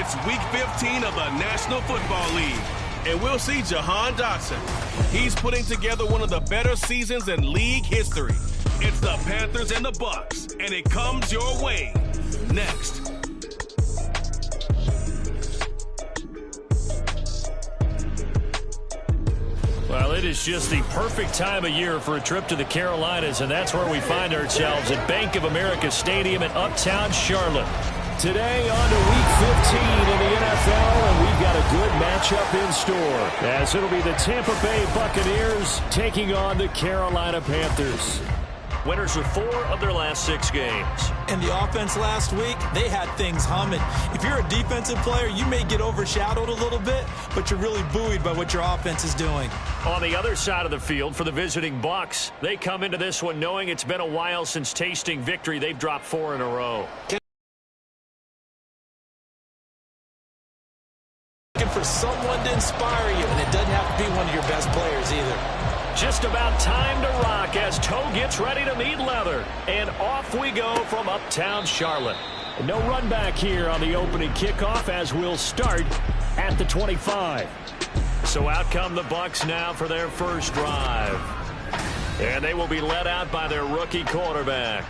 It's Week 15 of the National Football League, and we'll see Jahan Dotson. He's putting together one of the better seasons in league history. It's the Panthers and the Bucs, and it comes your way next. Well, it is just the perfect time of year for a trip to the Carolinas, and that's where we find ourselves at Bank of America Stadium in Uptown Charlotte. Today on to Week 15 in the NFL, and we've got a good matchup in store, as it'll be the Tampa Bay Buccaneers taking on the Carolina Panthers. Winners of 4 of their last 6 games. And the offense last week, they had things humming. If you're a defensive player, you may get overshadowed a little bit, but you're really buoyed by what your offense is doing. On the other side of the field for the visiting Bucs, they come into this one knowing it's been a while since tasting victory. They've dropped 4 in a row. Looking for someone to inspire you, and it doesn't have to be one of your best players either. Just about time to rock as Toe gets ready to meet leather. And off we go from Uptown Charlotte. No run back here on the opening kickoff as we'll start at the 25. So out come the Bucs now for their first drive. And they will be led out by their rookie quarterback.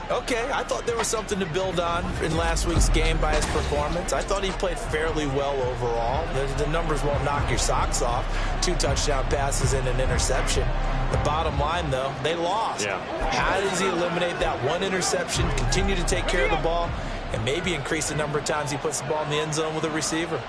Okay, I thought there was something to build on in last week's game by his performance. I thought he played fairly well overall. The numbers won't knock your socks off. 2 touchdown passes and an interception. The bottom line, though, they lost. Yeah. How does he eliminate that 1 interception, continue to take care of the ball, and maybe increase the number of times he puts the ball in the end zone with a receiver?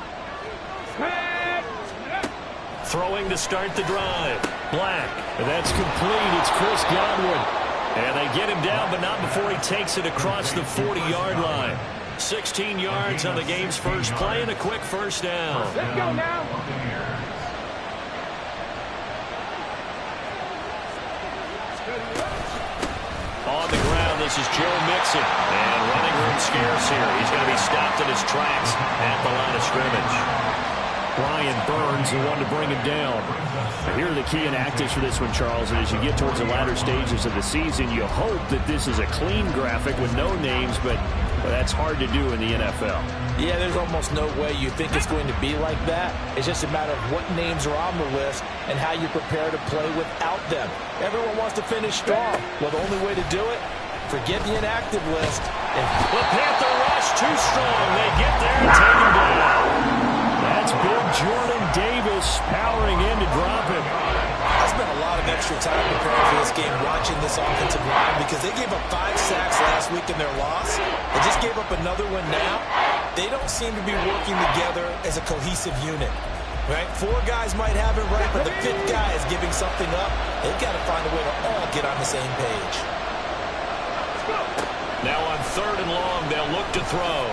Throwing to start the drive. Black. That's complete. It's Chris Godwin. And they get him down, but not before he takes it across the 40-yard line. 16 yards on the game's first play and a quick first down. Let's go now. On the ground, this is Joe Mixon. And running room scarce here. He's going to be stopped in his tracks at the line of scrimmage. Brian Burns, the one to bring him down. Here are the key inactives for this one, Charles. And as you get towards the latter stages of the season, you hope that this is a clean graphic with no names, but that's hard to do in the NFL. Yeah, there's almost no way you think it's going to be like that. It's just a matter of what names are on the list and how you prepare to play without them. Everyone wants to finish strong. Well, the only way to do it, forget the inactive list. The Panther rush too strong. They get there and take him down. That's big Jordan Davis powering in to drop him. I spent a lot of extra time preparing for this game watching this offensive line because they gave up 5 sacks last week in their loss. They just gave up another one now. They don't seem to be working together as a cohesive unit. Right? 4 guys might have it right, but the 5th guy is giving something up. They've got to find a way to all get on the same page. Now on 3rd and long, they'll look to throw.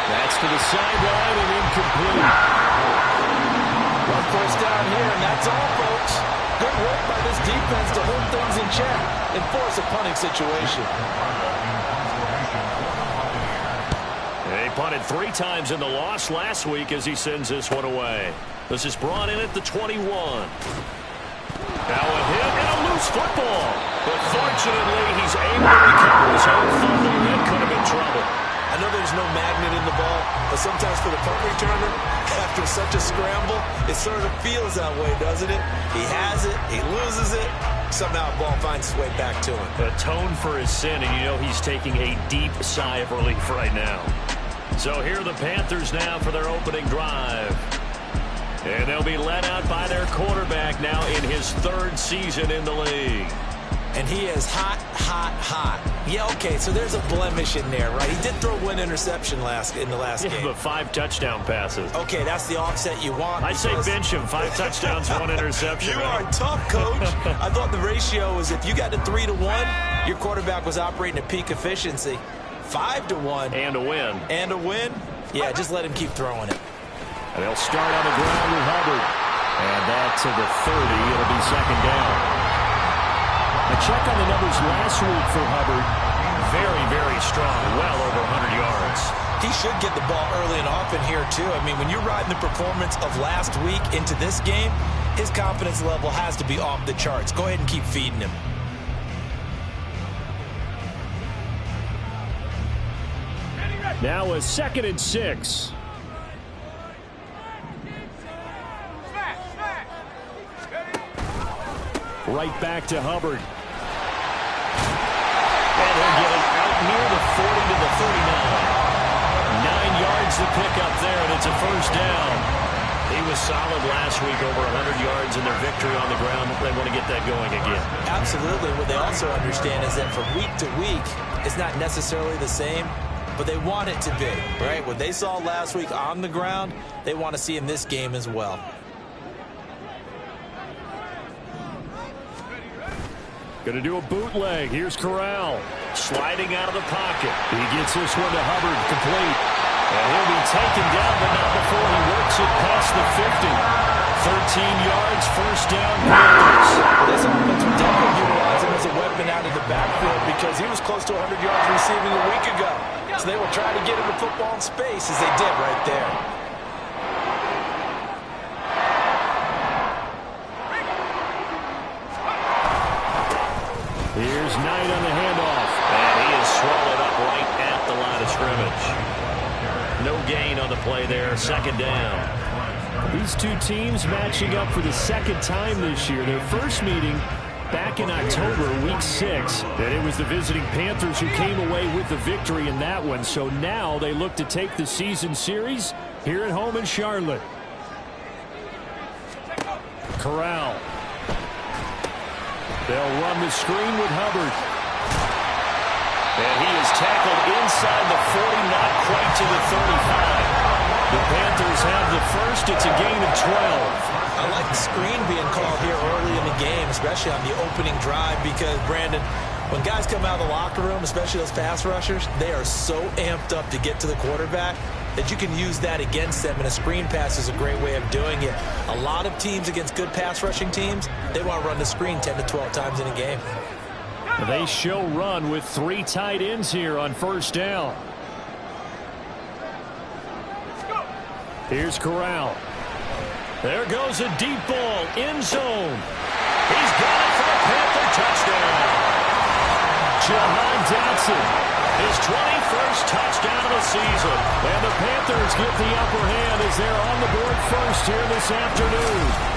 That's to the sideline and incomplete. 1 first down here, and that's all, folks. Good work by this defense to hold things in check and force a punting situation. They punted 3 times in the loss last week as he sends this one away. This is brought in at the 21. Now a hit and a loose football. But fortunately, he's able to recover his own fumble. That could have been trouble. I know there's no magnet in the ball, but sometimes for the punt returner, after such a scramble, it sort of feels that way, doesn't it? He has it, he loses it, somehow the ball finds its way back to him. Atone for his sin, and you know he's taking a deep sigh of relief right now. So here are the Panthers now for their opening drive. And they'll be led out by their quarterback now in his 3rd season in the league. And he is hot, hot, hot. Yeah, okay, so there's a blemish in there, right? He did throw 1 interception in the last game. But 5 touchdown passes. Okay, that's the offset you want. I say bench him. 5 touchdowns, 1 interception. You are tough, Coach. I thought the ratio was if you got to 3 to 1, your quarterback was operating at peak efficiency. 5 to 1. And a win. And a win? Yeah, just let him keep throwing it. And they'll start on the ground with Hubbard. And that to the 30. It'll be 2nd down. A check on the numbers last week for Hubbard. Very, very strong. Well over 100 yards. He should get the ball early and often here, too. I mean, when you're riding the performance of last week into this game, his confidence level has to be off the charts. Go ahead and keep feeding him. Now a 2nd and 6. Right back to Hubbard. And he'll get it out near the 40 to the 39. 9 yards to pick up there, and it's a first down. He was solid last week, over 100 yards in their victory on the ground. They want to get that going again. Absolutely. What they also understand is that from week to week, it's not necessarily the same, but they want it to be, right? What they saw last week on the ground, they want to see in this game as well. Going to do a bootleg. Here's Corral. Sliding out of the pocket. He gets this one to Hubbard, complete. And he'll be taken down, but not before he works it past the 50. 13 yards, first down. This offense will definitely utilize him as a weapon out of the backfield because he was close to 100 yards receiving a week ago. So they will try to get him the football in space as they did right there. Here's Knight on the handoff. And he is swallowed up right at the line of scrimmage. No gain on the play there, 2nd down. These two teams matching up for the 2nd time this year. Their first meeting back in October, week 6. And it was the visiting Panthers who came away with the victory in that one. So now they look to take the season series here at home in Charlotte. Corral. They'll run the screen with Hubbard. And he is tackled inside the 40, not quite to the 35. The Panthers have the first. It's a gain of 12. I like the screen being called here early in the game, especially on the opening drive, because, Brandon, when guys come out of the locker room, especially those pass rushers, they are so amped up to get to the quarterback that you can use that against them, and a screen pass is a great way of doing it. A lot of teams against good pass rushing teams, they want to run the screen 10 to 12 times in a game. They show run with 3 tight ends here on first down. Here's Corral. There goes a deep ball, end zone. He's got it for a Panther touchdown. Jahan Dotson, his 21st touchdown of the season. And the Panthers get the upper hand as they're on the board first here this afternoon.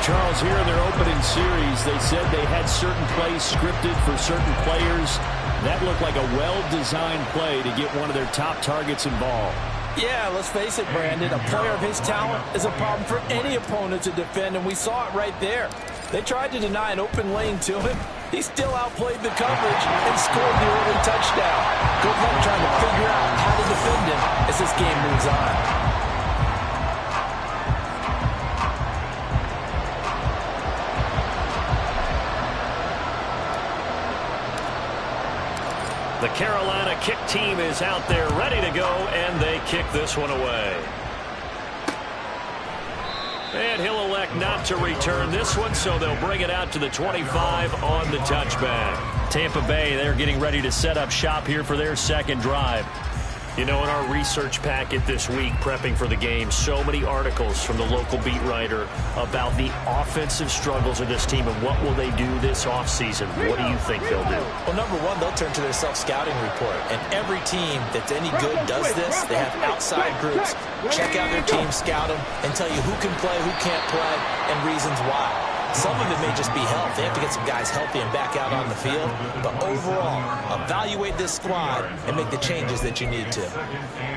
Charles, here in their opening series, they said they had certain plays scripted for certain players. That looked like a well-designed play to get one of their top targets involved. Yeah, let's face it, Brandon. A player of his talent is a problem for any opponent to defend, and we saw it right there. They tried to deny an open lane to him. He still outplayed the coverage and scored the early touchdown. Good luck trying to figure out how to defend him as this game moves on. The Carolina kick team is out there ready to go, and they kick this one away. And he'll elect not to return this one, so they'll bring it out to the 25 on the touchback. Tampa Bay, they're getting ready to set up shop here for their 2nd drive. You know, in our research packet this week, prepping for the game, so many articles from the local beat writer about the offensive struggles of this team and what will they do this offseason. What do you think they'll do? Well, number one, they'll turn to their self-scouting report. And every team that's any good does this. They have outside groups. Check out their team, scout them, and tell you who can play, who can't play, and reasons why. Some of it may just be health. They have to get some guys healthy and back out on the field. But overall, evaluate this squad and make the changes that you need to.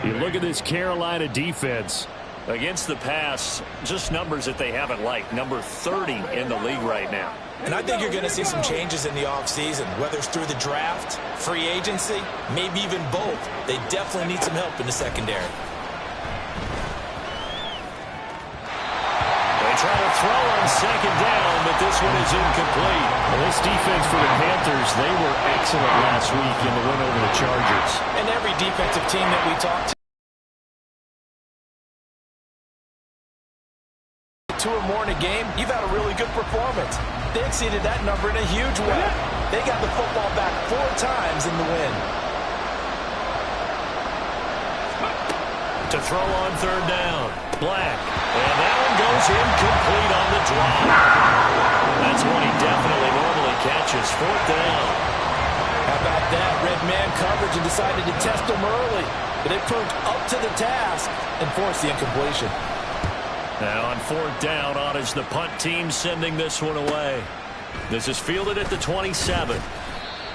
You look at this Carolina defense. Against the pass, just numbers that they haven't liked. Number 30 in the league right now. And I think you're going to see some changes in the offseason, whether it's through the draft, free agency, maybe even both. They definitely need some help in the secondary. Try to throw on 2nd down, but this one is incomplete. Well, this defense for the Panthers, they were excellent last week in the win over the Chargers. And every defensive team that we talked to, 2 or more in a game, you've had a really good performance. They exceeded that number in a huge way. They got the football back 4 times in the win. To throw on 3rd down. Black. And that one goes incomplete on the drop. That's one he definitely normally catches. 4th down. How about that? Red man man coverage and decided to test him early. But they proved up to the task and forced the incompletion. Now on fourth down, Ottage, the punt team sending this one away. This is fielded at the 27.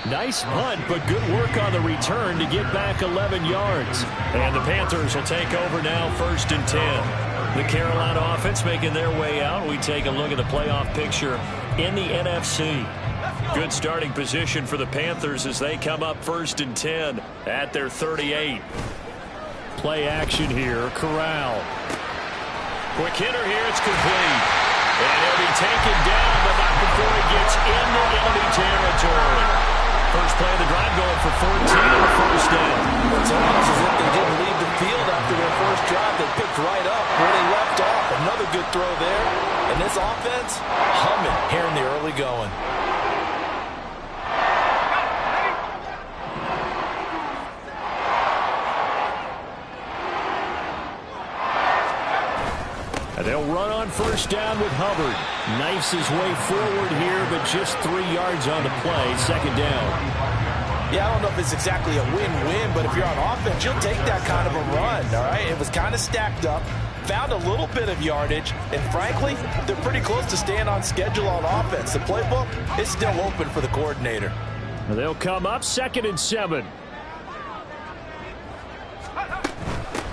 Nice punt, but good work on the return to get back 11 yards. And the Panthers will take over now, 1st and 10. The Carolina offense making their way out. We take a look at the playoff picture in the NFC. Good starting position for the Panthers as they come up 1st and 10 at their 38. Play action here, Corral. Quick hitter here, it's complete. And he'll be taken down, but not before he gets into enemy territory. First play of the drive going for 14 and the first down. It's almost as if they didn't leave the field after their first drive. They picked right up where they left off. Another good throw there. And this offense humming here in the early going. They'll run on first down with Hubbard. Knifes his way forward here, but just 3 yards on the play. Second down. Yeah, I don't know if it's exactly a win-win, but if you're on offense, you'll take that kind of a run, all right? It was kind of stacked up, found a little bit of yardage, and frankly, they're pretty close to staying on schedule on offense. The playbook is still open for the coordinator. They'll come up 2nd and 7.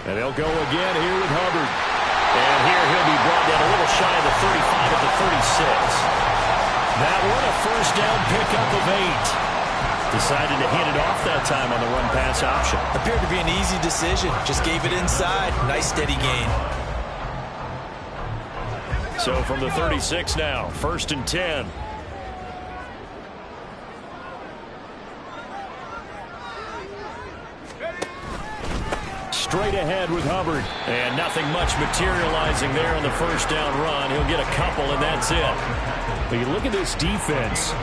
And they'll go again here with Hubbard. And here he'll be brought down a little shy of the 35 at the 36. That one a first down pickup of 8. Decided to hand it off that time on the run-pass option. Appeared to be an easy decision. Just gave it inside. Nice steady gain. So from the 36 now, 1st and 10. Straight ahead with Hubbard. And nothing much materializing there on the first down run. He'll get a couple, and that's it. But you look at this defense.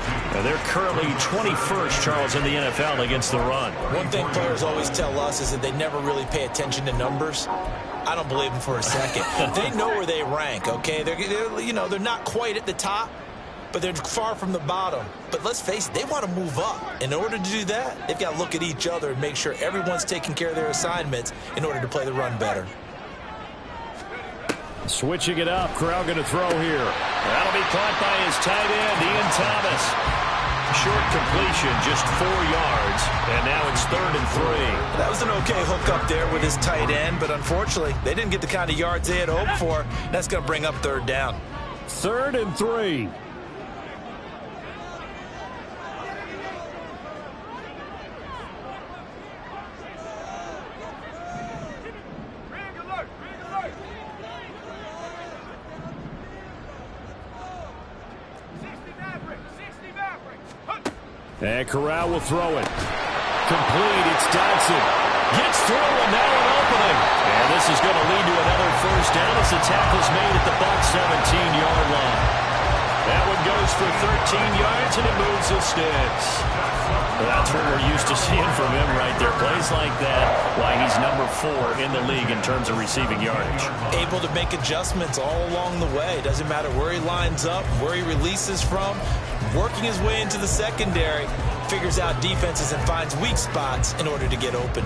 They're currently 21st, Charles, in the NFL against the run. One thing players always tell us is that they never really pay attention to numbers. I don't believe them for a second. They know where they rank, okay? They're not quite at the top, but they're far from the bottom. But let's face it, they want to move up. In order to do that, they've got to look at each other and make sure everyone's taking care of their assignments in order to play the run better. Switching it up, Corral going to throw here. That'll be caught by his tight end, Ian Thomas. Short completion, just 4 yards, and now it's 3rd and 3. That was an okay hook up there with his tight end, but unfortunately, they didn't get the kind of yards they had hoped for. That's going to bring up 3rd down. 3rd and 3. And Corral will throw it. Complete. It's Dodson. Gets through, and now an opening. And this is going to lead to another first down as the tackle's made at the Bucs 17-yard line. That one goes for 13 yards, and it moves the sticks. Well, that's what we're used to seeing from him right there. Plays like that, why he's number 4 in the league in terms of receiving yardage. Able to make adjustments all along the way. Doesn't matter where he lines up, where he releases from. Working his way into the secondary, figures out defenses and finds weak spots in order to get open.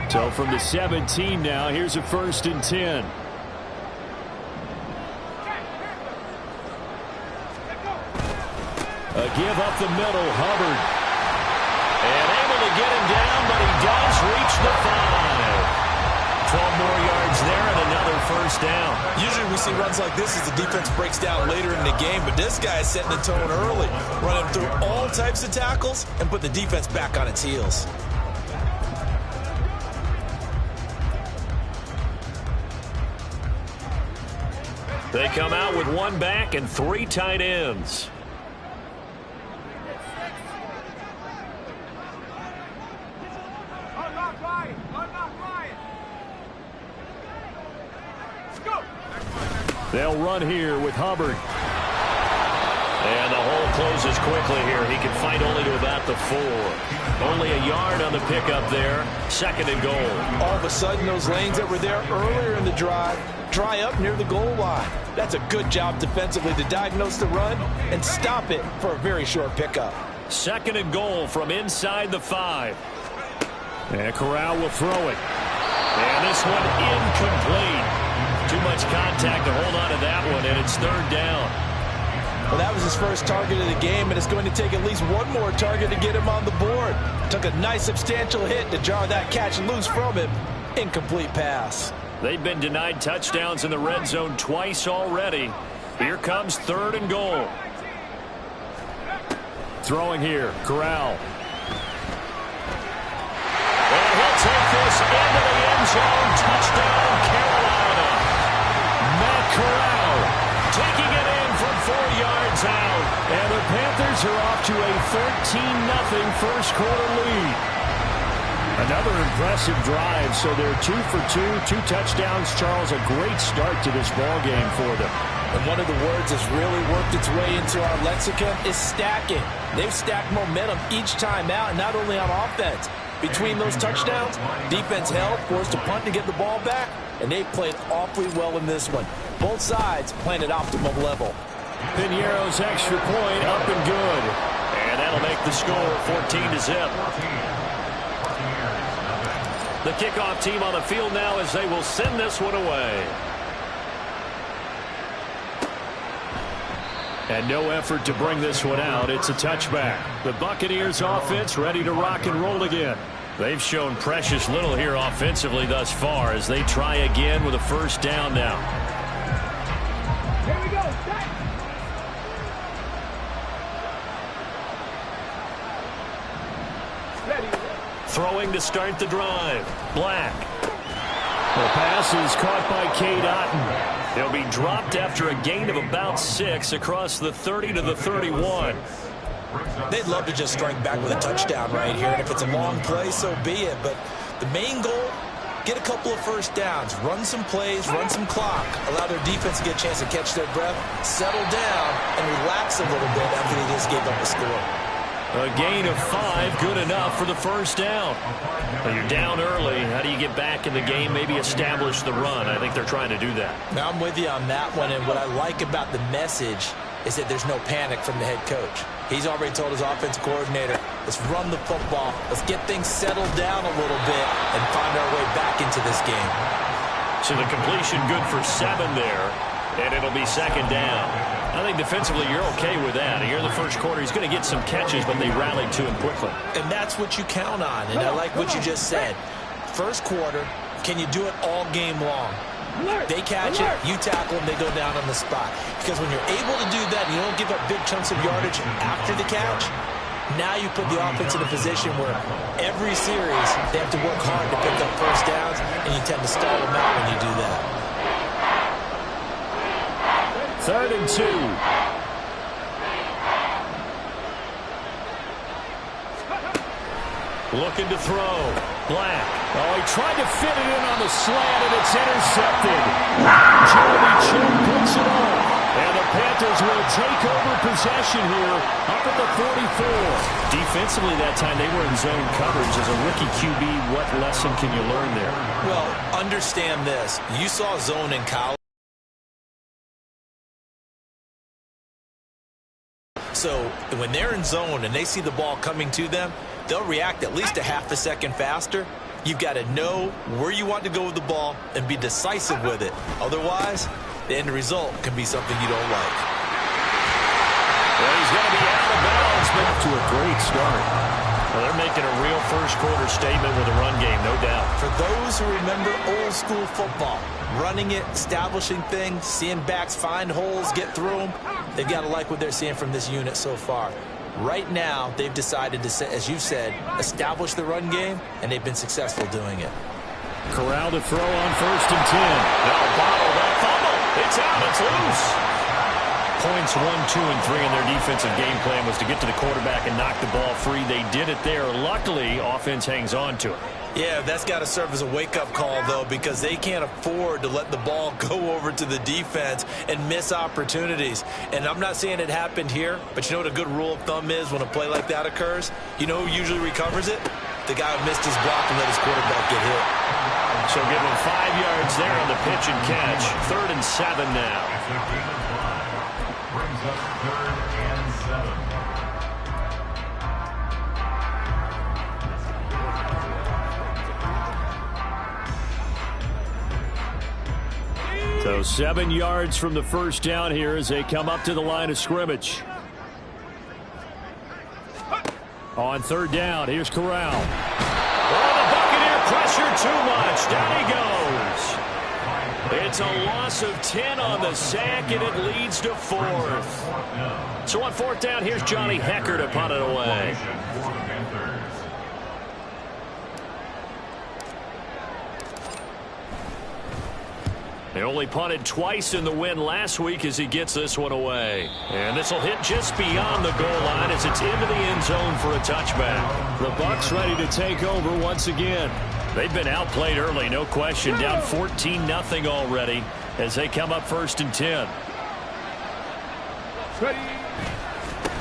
So from the 17 now, here's a 1st and 10. A give up the middle, Hubbard. And able to get him down, but he does reach the 5. 12 more yards there and another first down. Usually we see runs like this as the defense breaks down later in the game, but this guy is setting the tone early, running through all types of tackles and put the defense back on its heels. They come out with 1 back and 3 tight ends. They'll run here with Hubbard. And the hole closes quickly here. He can fight only to about the 4. Only a yard on the pickup there. 2nd and goal. All of a sudden, those lanes that were there earlier in the drive dry up near the goal line. That's a good job defensively to diagnose the run and stop it for a very short pickup. 2nd and goal from inside the 5. And Corral will throw it. And this one incomplete. Too much contact to hold on to that one, and it's 3rd down. Well, that was his first target of the game, and it's going to take at least one more target to get him on the board. Took a nice substantial hit to jar that catch loose from him. Incomplete pass. They've been denied touchdowns in the red zone twice already. Here comes 3rd and goal. Throwing here, Corral. And he'll take this into the end zone. Touchdown, Carolina. Matt Corral taking it in from 4 yards out. And the Panthers are off to a 13-0 first quarter lead. Another impressive drive, so they're 2 for 2, 2 touchdowns. Charles, a great start to this ball game for them. And one of the words that's really worked its way into our lexicon is stacking. They've stacked momentum each time out, and not only on offense. Between those touchdowns, defense held, forced a punt to get the ball back, and they played awfully well in this one. Both sides playing at optimum level. Piñeiro's extra point up and good. And that'll make the score 14-0. The kickoff team on the field now as they will send this one away. And no effort to bring this one out. It's a touchback. The Buccaneers offense ready to rock and roll again. They've shown precious little here offensively thus far as they try again with a 1st down now. Here we go. Throwing to start the drive. Black. The pass is caught by Cade Otton. They'll be dropped after a gain of about 6 across the 30 to the 31. They'd love to just strike back with a touchdown right here, and if it's a long play, so be it. But the main goal, get a couple of 1st downs, run some plays, run some clock, allow their defense to get a chance to catch their breath, settle down, and relax a little bit after they just gave up a score. A gain of 5, good enough for the 1st down. Well, you're down early. How do you get back in the game, maybe establish the run? I think they're trying to do that. Now, I'm with you on that one, and what I like about the message is that there's no panic from the head coach. He's already told his offensive coordinator, let's run the football, let's get things settled down a little bit, and find our way back into this game. So the completion good for 7 there, and it'll be 2nd down. I think defensively you're okay with that. Here in the first quarter, he's going to get some catches, but they rallied to him quickly. And that's what you count on, and I like what you just said. First quarter, can you do it all game long? They catch it, you tackle them, they go down on the spot. Because when you're able to do that and you don't give up big chunks of yardage after the catch, now you put the offense in a position where every series they have to work hard to pick up 1st downs, and you tend to stall them out when you do that. 3rd and 2. Looking to throw. Black. Oh, he tried to fit it in on the slant, and it's intercepted. Jeremy Chin picks it up. And the Panthers will take over possession here up at the 44. Defensively that time, they were in zone coverage. As a rookie QB, what lesson can you learn there? Well, understand this. You saw zone in college. So when they're in zone and they see the ball coming to them, they'll react at least a half a second faster. You've got to know where you want to go with the ball and be decisive with it. Otherwise, the end result can be something you don't like. Well, he's going to be out of bounds, but to a great start. Well, they're making a real first quarter statement with a run game, no doubt. For those who remember old school football, running it, establishing things, seeing backs find holes, get through them, they've got to like what they're seeing from this unit so far. Right now, they've decided to, as you said, establish the run game, and they've been successful doing it. Corral to throw on 1st and 10. Now bottle that fumble. It's out. It's loose. Points 1, 2, and 3 in their defensive game plan was to get to the quarterback and knock the ball free. They did it there. Luckily, offense hangs on to it. Yeah, that's got to serve as a wake-up call, though, because they can't afford to let the ball go over to the defense and miss opportunities. And I'm not saying it happened here, but you know what a good rule of thumb is when a play like that occurs? You know who usually recovers it? The guy who missed his block and let his quarterback get hit. So give him 5 yards there on the pitch and catch. 3rd and 7 now. Brings up 3rd and 7. So 7 yards from the first down here as they come up to the line of scrimmage. On third down, here's Corral. Oh, the Buccaneer pressure too much. Down he goes. It's a loss of 10 on the sack, and it leads to 4th. So on 4th down, here's Johnny Hecker to punt it away. They only punted twice in the win last week as he gets this one away. And this will hit just beyond the goal line as it's into the end zone for a touchback. The Bucs ready to take over once again. They've been outplayed early, no question, down 14-0 already as they come up 1st and 10.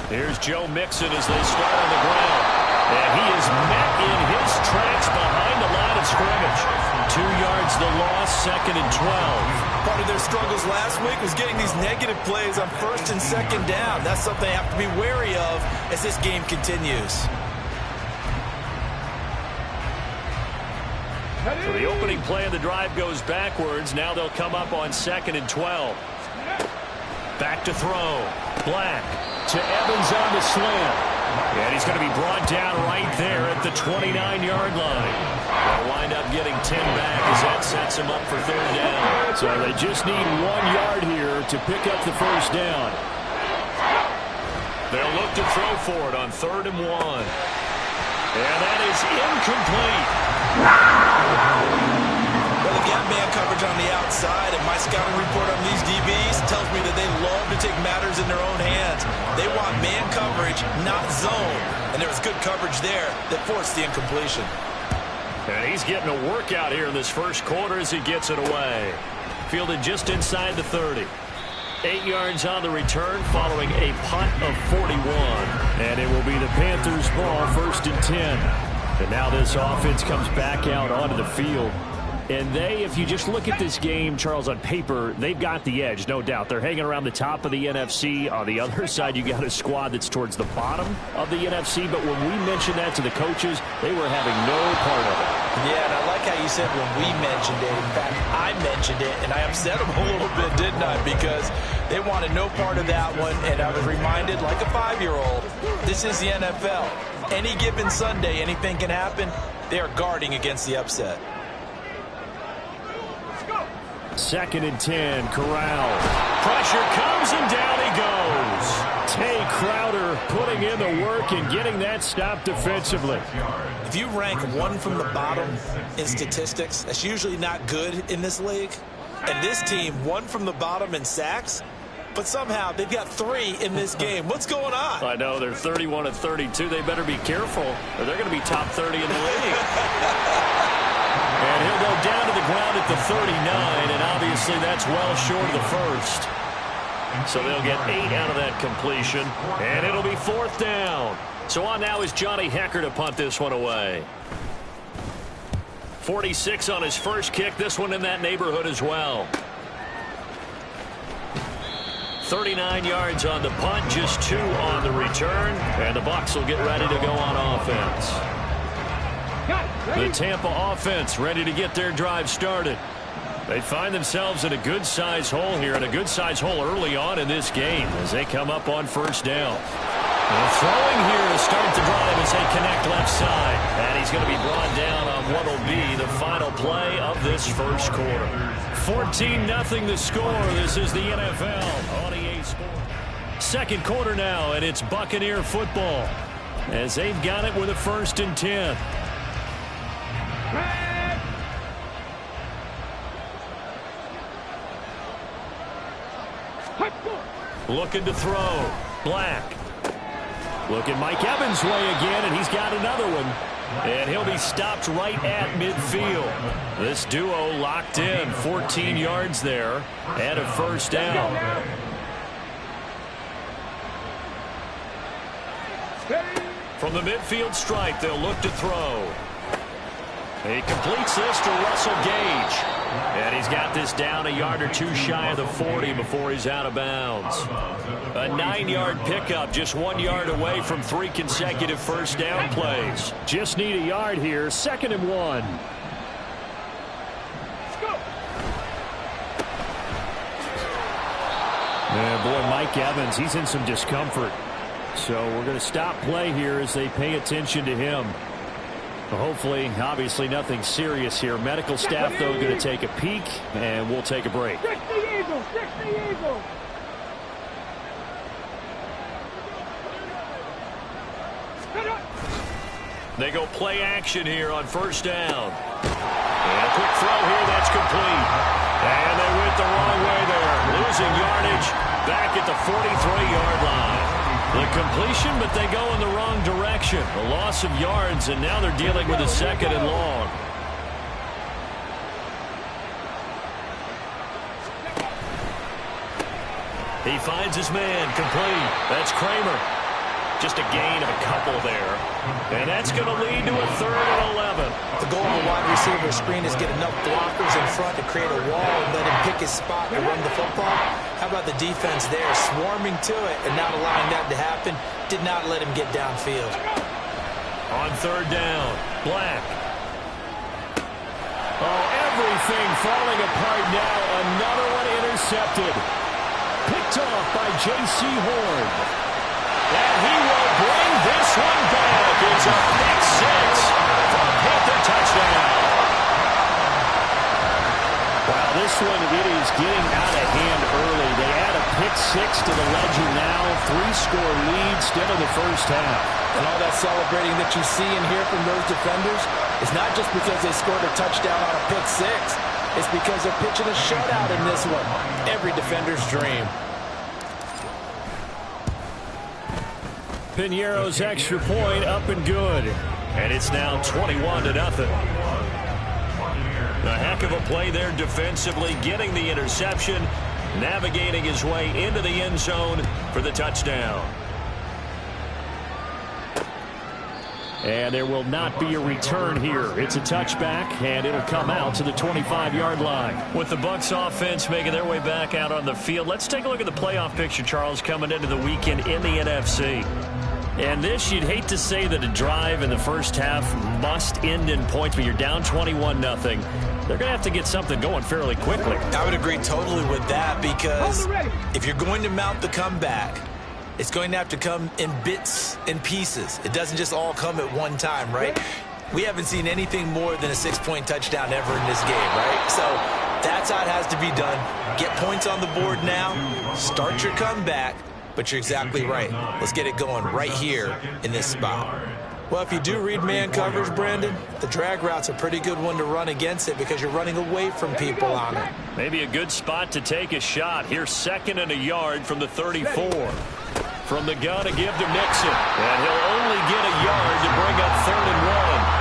Here's Joe Mixon as they start on the ground. And he is met in his tracks behind the line of scrimmage. 2 yards the loss, 2nd and 12. Part of their struggles last week was getting these negative plays on 1st and 2nd down. That's something they have to be wary of as this game continues. So the opening play of the drive goes backwards. Now they'll come up on 2nd and 12. Back to throw. Black to Evans on the slam. And he's going to be brought down right there at the 29-yard line. They'll wind up getting 10 back as that sets him up for 3rd down. So they just need 1 yard here to pick up the first down. They'll look to throw for it on 3rd and 1. And that is incomplete. Well, if you have man coverage on the outside, and my scouting report on these DBs tells me that they love to take matters in their own hands. They want man coverage, not zone. And there was good coverage there that forced the incompletion. And he's getting a workout here in this first quarter as he gets it away. Fielded just inside the 30. 8 yards on the return following a punt of 41. And it will be the Panthers' ball, 1st and 10. And now this offense comes back out onto the field. And they, if you just look at this game, Charles, on paper, they've got the edge, no doubt. They're hanging around the top of the NFC. On the other side, you got a squad that's towards the bottom of the NFC. But when we mentioned that to the coaches, they were having no part of it. Yeah, and I like how you said when we mentioned it. In fact, I mentioned it, and I upset them a little bit, didn't I? Because they wanted no part of that one, and I was reminded, like a 5-year-old, this is the NFL. Any given Sunday, anything can happen. They are guarding against the upset. 2nd and 10, Corral. Pressure comes and down he goes. Tay Crowder putting in the work and getting that stop defensively. If you rank one from the bottom in statistics, that's usually not good in this league. And this team, one from the bottom in sacks, but somehow they've got 3 in this game. What's going on? I know, they're 31 of 32. They better be careful or they're going to be top 30 in the league. And he'll go down to the ground at the 39, and obviously that's well short of the first. So they'll get 8 out of that completion, and it'll be 4th down. So on now is Johnny Hecker to punt this one away. 46 on his first kick, this one in that neighborhood as well. 39 yards on the punt, just 2 on the return, and the Bucs will get ready to go on offense. The Tampa offense ready to get their drive started. They find themselves in a good-sized hole here, and a good-sized hole early on in this game as they come up on 1st down. And throwing here to start the drive as they connect left side. And he's going to be brought down on what will be the final play of this first quarter. 14-0 the score. This is the NFL on EA Sports. Second quarter now, and it's Buccaneer football as they've got it with a 1st and 10. Looking to throw. Black. Look at Mike Evans' way again, and he's got another one. And he'll be stopped right at midfield. This duo locked in. 14 yards there and a 1st down. From the midfield stripe, they'll look to throw. He completes this to Russell Gage. And he's got this down a yard or 2 shy of the 40 before he's out of bounds. A 9-yard pickup, just 1 yard away from 3 consecutive 1st down plays. Just need a yard here, 2nd and 1. And boy, Mike Evans, he's in some discomfort. So we're going to stop play here as they pay attention to him. Hopefully, obviously nothing serious here. Medical staff, though, going to take a peek, and we'll take a break. They go play action here on first down. And a quick throw here, that's complete. And they went the wrong way there. Losing yardage back at the 43-yard line. The completion, but they go in the wrong direction. A loss of yards, and now they're dealing with a second and long. He finds his man, complete. That's Kramer. Just a gain of a couple there. And that's going to lead to a 3rd and 11. The goal of a wide receiver screen is get enough blockers in front to create a wall and let him pick his spot to run the football. How about the defense there, swarming to it and not allowing that to happen? Did not let him get downfield. On 3rd down, Black. Oh, everything falling apart now. Another one intercepted. Picked off by J.C. Horn. And he will bring this one back. It's a pick 6 for a Panther touchdown. Wow, this one, it is getting out of hand early. They add a pick 6 to the ledger now. 3-score lead still in the first half. And all that celebrating that you see and hear from those defenders is not just because they scored a touchdown on a pick 6. It's because they're pitching a shutout in this one. Every defender's dream. Piñeiro's extra point up and good. And it's now 21-0. A heck of a play there defensively, getting the interception, navigating his way into the end zone for the touchdown. And there will not be a return here. It's a touchback, and it'll come out to the 25-yard line. With the Bucs offense making their way back out on the field, let's take a look at the playoff picture, Charles, coming into the weekend in the NFC. And this, you'd hate to say that a drive in the first half must end in points, but you're down 21-0. They're going to have to get something going fairly quickly. I would agree totally with that, because if you're going to mount the comeback, it's going to have to come in bits and pieces. It doesn't just all come at one time, right? We haven't seen anything more than a 6-point touchdown ever in this game, right? So that's how it has to be done. Get points on the board now, start your comeback. But you're exactly right. Let's get it going right here in this spot. Well, if you do read man coverage, Brandon, the drag route's a pretty good one to run against it because you're running away from people on it. Maybe a good spot to take a shot. Here's 2nd and a yard from the 34. From the gun, a give to Mixon. And he'll only get a yard to bring up 3rd and 1.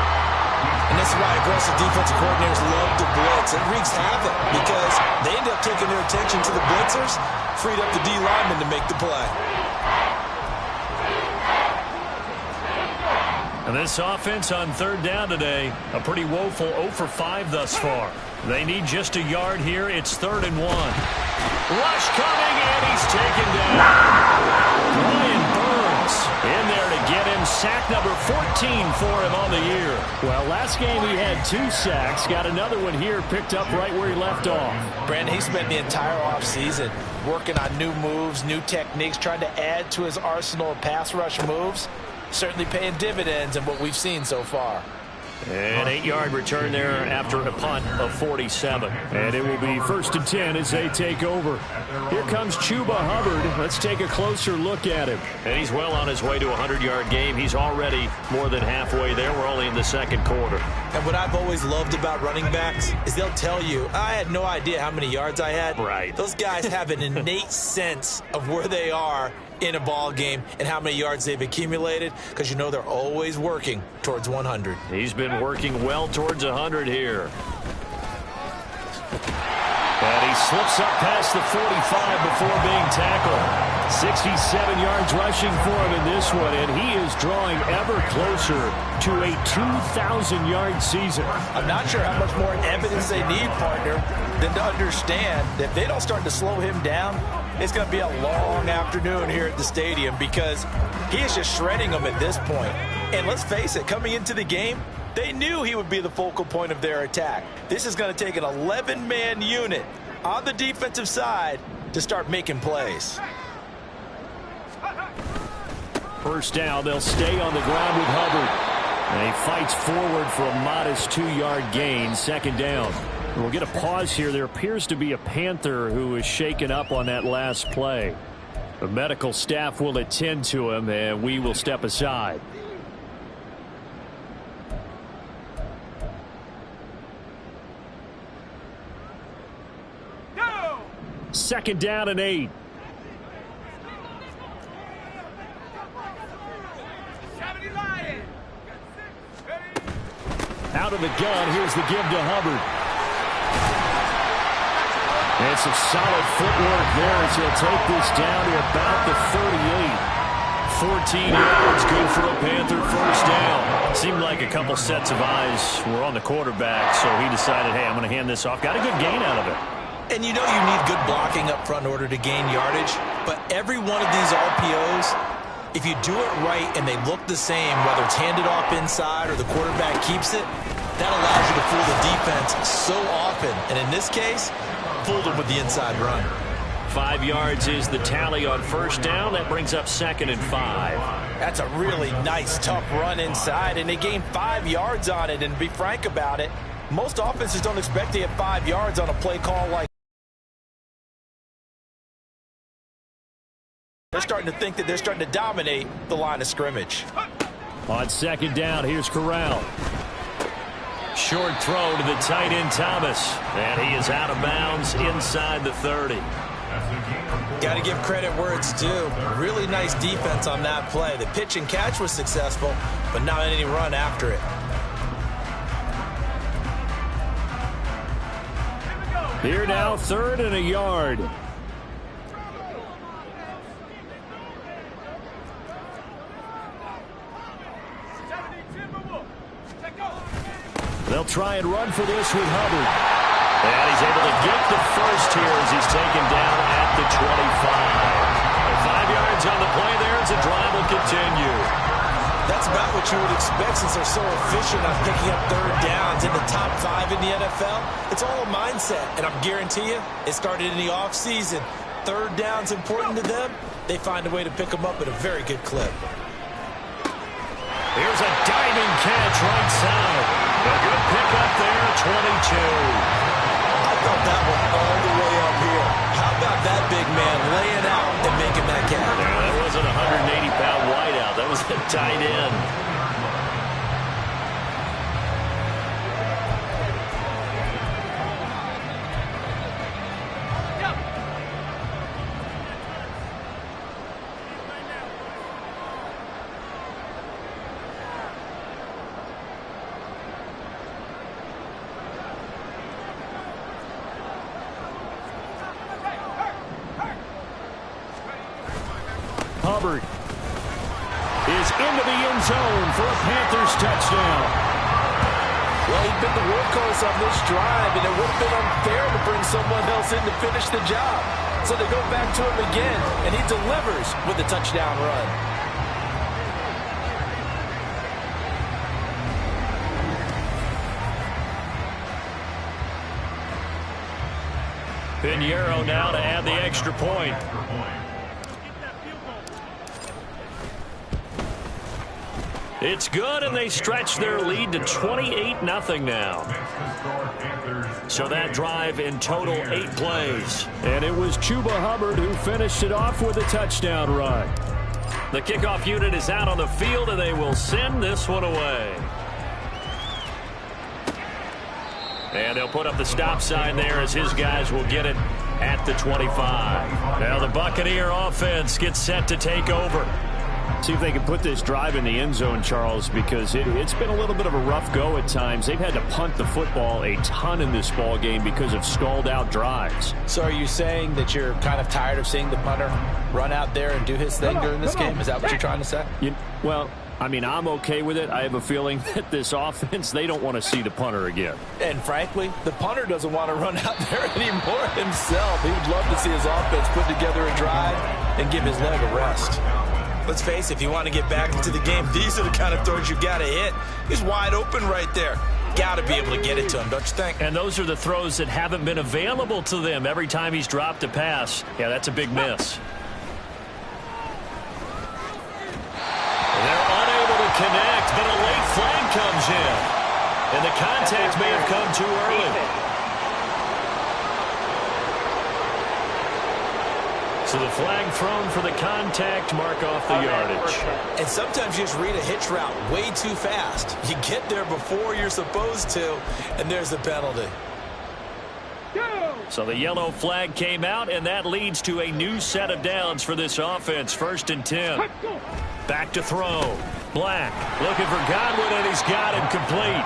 And that's why aggressive defensive coordinators love to blitz. It wreaks havoc because they end up taking their attention to the blitzers, freed up the D lineman to make the play. And this offense on 3rd down today, a pretty woeful 0 for 5 thus far. They need just a yard here. It's 3rd and 1. Rush coming, and he's taken down. Brian Burns in there to get him. Sack number 14 for him on the year. Well, last game he had 2 sacks. Got another one here, picked up right where he left off. Brandon, he spent the entire offseason working on new moves, new techniques, trying to add to his arsenal of pass rush moves. Certainly paying dividends in what we've seen so far. An 8-yard return there after a punt of 47. And it will be 1st and 10 as they take over. Here comes Chuba Hubbard. Let's take a closer look at him. And he's well on his way to a 100-yard game. He's already more than halfway there. We're only in the 2nd quarter. And what I've always loved about running backs is they'll tell you, I had no idea how many yards I had. Right. Those guys have an innate sense of where they are in a ball game and how many yards they've accumulated, because you know they're always working towards 100. He's been working well towards 100 here. And he slips up past the 45 before being tackled. 67 yards rushing for him in this one, and he is drawing ever closer to a 2,000-yard season. I'm not sure how much more evidence they need, partner, than to understand that if they don't start to slow him down, it's going to be a long afternoon here at the stadium, because he is just shredding them at this point. And let's face it, coming into the game, they knew he would be the focal point of their attack. This is going to take an 11-man unit on the defensive side to start making plays. First down, they'll stay on the ground with Hubbard. And he fights forward for a modest 2-yard gain, second down. We'll get a pause here. There appears to be a Panther who is shaken up on that last play. The medical staff will attend to him, and we will step aside. Go! Second down and 8. Out of the gun, here's the give to Hubbard. And some solid footwork there as he'll take this down to about the 38. 14 yards, good for a Panther first down. Seemed like a couple sets of eyes were on the quarterback, so he decided, hey, I'm going to hand this off. Got a good gain out of it. And you know you need good blocking up front in order to gain yardage, but every one of these RPOs, if you do it right and they look the same, whether it's handed off inside or the quarterback keeps it, that allows you to fool the defense so often. And in this case, fooled them with the inside run. 5 yards is the tally on first down. That brings up 2nd and 5. That's a really nice, tough run inside, and they gained 5 yards on it. And to be frank about it, most offenses don't expect to get 5 yards on a play call like they're starting to think that they're starting to dominate the line of scrimmage. On second down, here's Corral. Short throw to the tight end Thomas. And he is out of bounds inside the 30. Got to give credit where it's due. Really nice defense on that play. The pitch and catch was successful, but not any run after it. Here now, 3rd and a yard. They'll try and run for this with Hubbard. And he's able to get the first here as he's taken down at the 25. 5 yards on the play there as the drive will continue. That's about what you would expect since they're so efficient on picking up third downs in the top 5 in the NFL. It's all a mindset, and I guarantee you it started in the offseason. Third down's important to them. They find a way to pick them up at a very good clip. Here's a diving catch right side. A good pick up there, 22. I thought that one all the way up here. How about that big man laying out and making that catch? Yeah, that wasn't a 180-pound wideout. That was a tight end. Hubbard is into the end zone for a Panthers touchdown. Well, he's been the workhorse on this drive, and it would have been unfair to bring someone else in to finish the job. So they go back to him again, and he delivers with a touchdown run. Pinheiro now to add the extra point. It's good, and they stretch their lead to 28-0 now. So that drive in total 8 plays. And it was Chuba Hubbard who finished it off with a touchdown run. The kickoff unit is out on the field, and they will send this one away. And they'll put up the stop sign there as his guys will get it at the 25. Now the Buccaneer offense gets set to take over. See if they can put this drive in the end zone, Charles, because it's been a little bit of a rough go at times. They've had to punt the football a ton in this ball game because of stalled-out drives. So are you saying that you're kind of tired of seeing the punter run out there and do his thing during this game? Is that what you're trying to say? Well, I mean, I'm okay with it. I have a feeling that this offense, they don't want to see the punter again. And frankly, the punter doesn't want to run out there anymore himself. He would love to see his offense put together a drive and give his leg a rest. Let's face it, if you want to get back into the game, these are the kind of throws you got to hit. He's wide open right there. got to be able to get it to him, don't you think? And those are the throws that haven't been available to them every time he's dropped a pass. Yeah, that's a big miss. They're unable to connect, but a late flag comes in. And the contact may have come too early. So the flag thrown for the contact, mark off the yardage. And sometimes you just read a hitch route way too fast. You get there before you're supposed to, and there's the penalty. So the yellow flag came out, and that leads to a new set of downs for this offense. 1st and 10. Back to throw. Black looking for Godwin, and he's got him complete.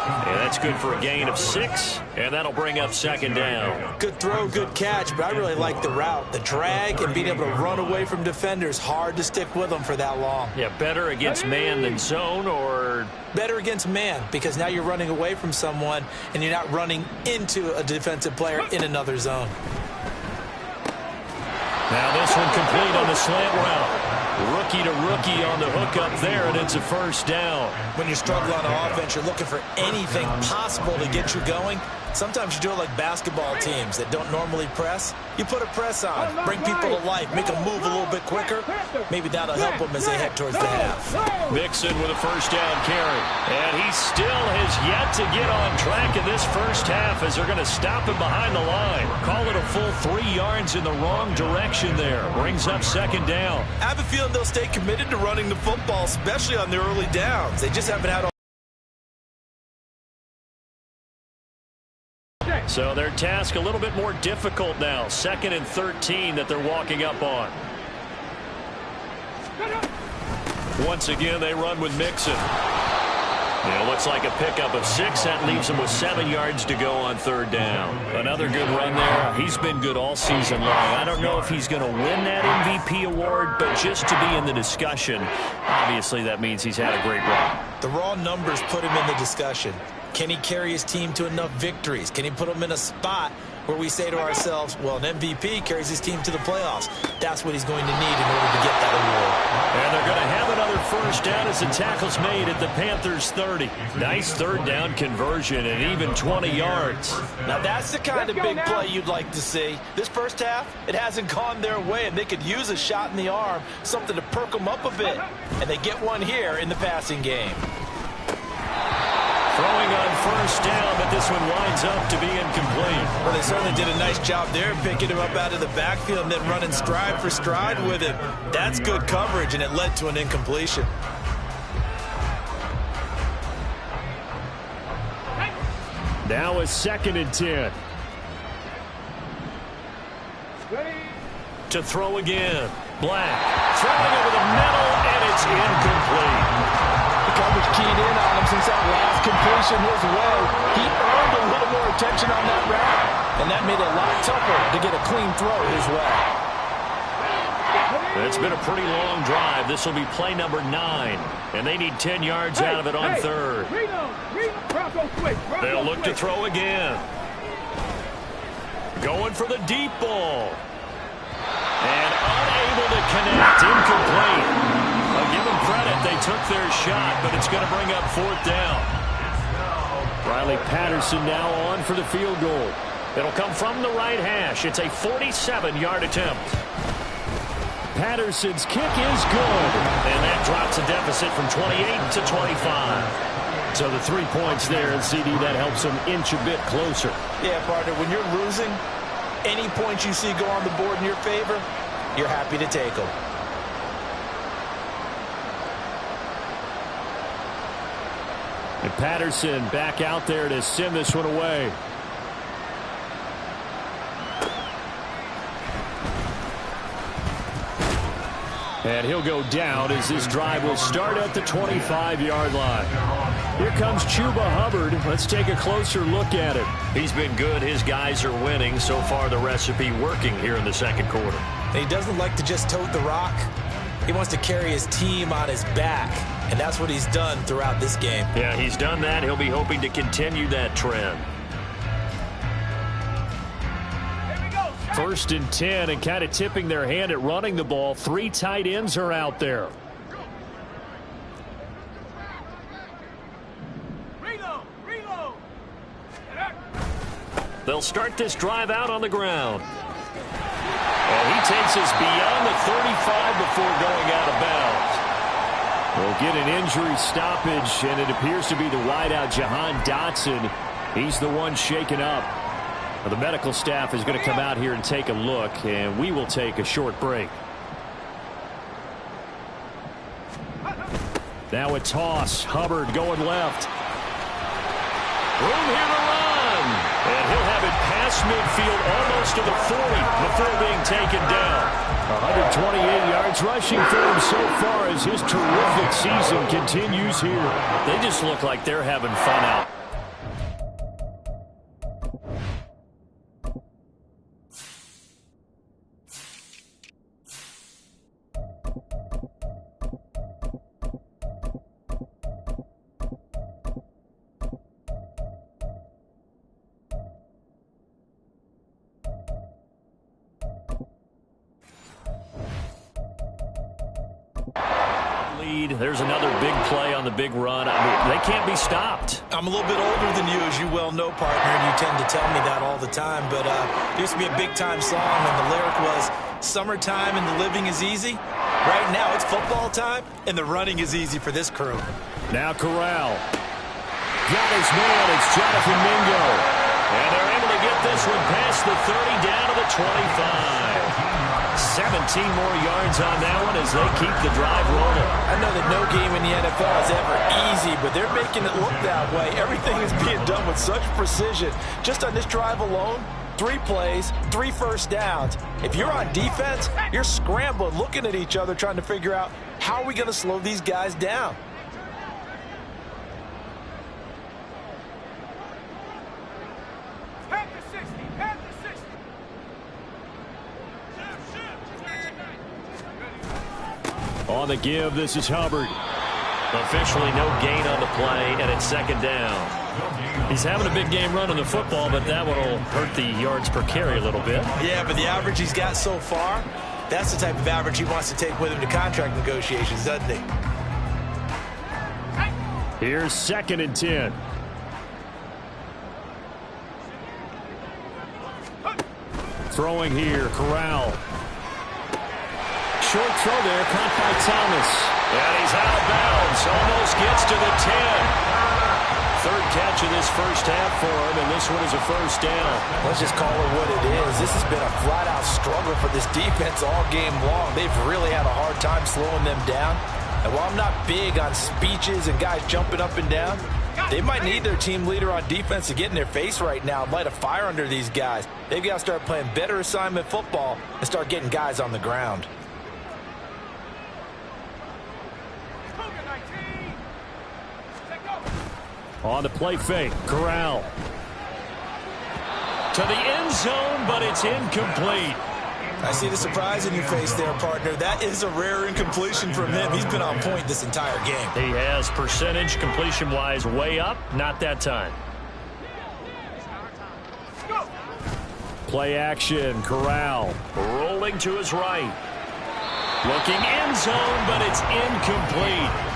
And that's good for a gain of 6, and that'll bring up 2nd down. Good throw, good catch, but I really like the route. The drag and being able to run away from defenders, hard to stick with them for that long. Yeah, better against man than zone, or? Better against man, because now you're running away from someone, and you're not running into a defensive player in another zone. Now this one complete on the slant route. Rookie to rookie on the hook up there, and it's a 1st down. When you struggle on offense, you're looking for anything possible to get you going. Sometimes you do it like basketball teams that don't normally press. You put a press on, bring people to life, make them move a little bit quicker. Maybe that'll help them as they head towards the half. Mixon with a 1st down carry. And he still has yet to get on track in this 1st half as they're going to stop him behind the line. Call it a full 3 yards in the wrong direction there. Brings up 2nd down. I have a feeling they'll stay committed to running the football, especially on their early downs. They just haven't had. So their task a little bit more difficult now. 2nd and 13 that they're walking up on. Once again, they run with Mixon. It looks like a pickup of 6. That leaves them with 7 yards to go on 3rd down. Another good run there. He's been good all season long. I don't know if he's going to win that MVP award, but just to be in the discussion, obviously that means he's had a great run. The raw numbers put him in the discussion. Can he carry his team to enough victories? Can he put them in a spot where we say to ourselves, well, an MVP carries his team to the playoffs. That's what he's going to need in order to get that award. And they're going to have another 1st down as the tackle's made at the Panthers' 30. Nice 3rd down conversion and even 20 yards. Now that's the kind of big play you'd like to see. This 1st half, it hasn't gone their way, and they could use a shot in the arm, something to perk them up a bit. And they get one here in the passing game. Throwing on 1st down, but this one winds up to be incomplete. Well, they certainly did a nice job there, picking him up out of the backfield and then running stride for stride with him. That's good coverage, and it led to an incompletion. Now a 2nd and 10. To throw again. Black throwing over the middle, and it's incomplete. Coverage keyed in on him since that last completion his way. He earned a little more attention on that route, and that made it a lot tougher to get a clean throw his way. It's been a pretty long drive. This will be play number 9, and they need 10 yards out of it on 3rd. They'll look to throw again. Going for the deep ball. And unable to connect. Incomplete. I'll give them credit. They took their shot, but it's going to bring up 4th down. Riley Patterson now on for the field goal. It'll come from the right hash. It's a 47-yard attempt. Patterson's kick is good. And that drops a deficit from 28 to 25. So the 3 points there, and CD, that helps them inch a bit closer. Yeah, partner, when you're losing, any points you see go on the board in your favor, you're happy to take them. And Patterson back out there to send this one away. And he'll go down as this drive will start at the 25-yard line. Here comes Chuba Hubbard. Let's take a closer look at it. He's been good. His guys are winning. So far, the recipe working here in the 2nd quarter. And he doesn't like to just tote the rock. He wants to carry his team on his back, and that's what he's done throughout this game. Yeah, he's done that. He'll be hoping to continue that trend. 1st and 10, and kind of tipping their hand at running the ball. 3 tight ends are out there. They'll start this drive out on the ground. And he takes us beyond the 35 before going out of bounds. We'll get an injury stoppage, and it appears to be the wideout, Jahan Dotson. He's the one shaken up. Well, the medical staff is going to come out here and take a look, and we will take a short break. Now a toss. Hubbard going left. Room here to run. And he'll have it past midfield almost to the 40 before being taken down. 128 yards rushing for him so far as his terrific season continues here. They just look like they're having fun out. There's another big play on the big run. I mean, they can't be stopped. I'm a little bit older than you, as you well know, partner, and you tend to tell me that all the time. But there used to be a big-time song, and the lyric was, "Summertime and the living is easy." Right now, it's football time, and the running is easy for this crew. Now Corral. Got his man. It's Jonathan Mingo. And they're able to get this one past the 30 down to the 25. 17 more yards on that one as they keep the drive rolling. I know that no game in the NFL is ever easy, but they're making it look that way. Everything is being done with such precision. Just on this drive alone, 3 plays, 3 first downs. If you're on defense, you're scrambling, looking at each other, trying to figure out how are we going to slow these guys down. On the give, this is Hubbard. Officially no gain on the play, and it's second down. He's having a big game running the football, but that one will hurt the yards per carry a little bit. Yeah, but the average he's got so far, that's the type of average he wants to take with him to contract negotiations, doesn't he? Here's 2nd and 10. Throwing here, Corral. Short throw there, caught by Thomas. And he's out of bounds, almost gets to the 10. 3rd catch of this first half for him, and this one is a first down. Let's just call it what it is. This has been a flat-out struggle for this defense all game long. They've really had a hard time slowing them down. And while I'm not big on speeches and guys jumping up and down, they might need their team leader on defense to get in their face right now and light a fire under these guys. They've got to start playing better assignment football and start getting guys on the ground. On the play fake, Corral. To the end zone, but it's incomplete. I see the surprise in your face there, partner. That is a rare incompletion from him. He's been on point this entire game. He has percentage completion-wise way up, not that time. Play action, Corral. Rolling to his right. Looking end zone, but it's incomplete.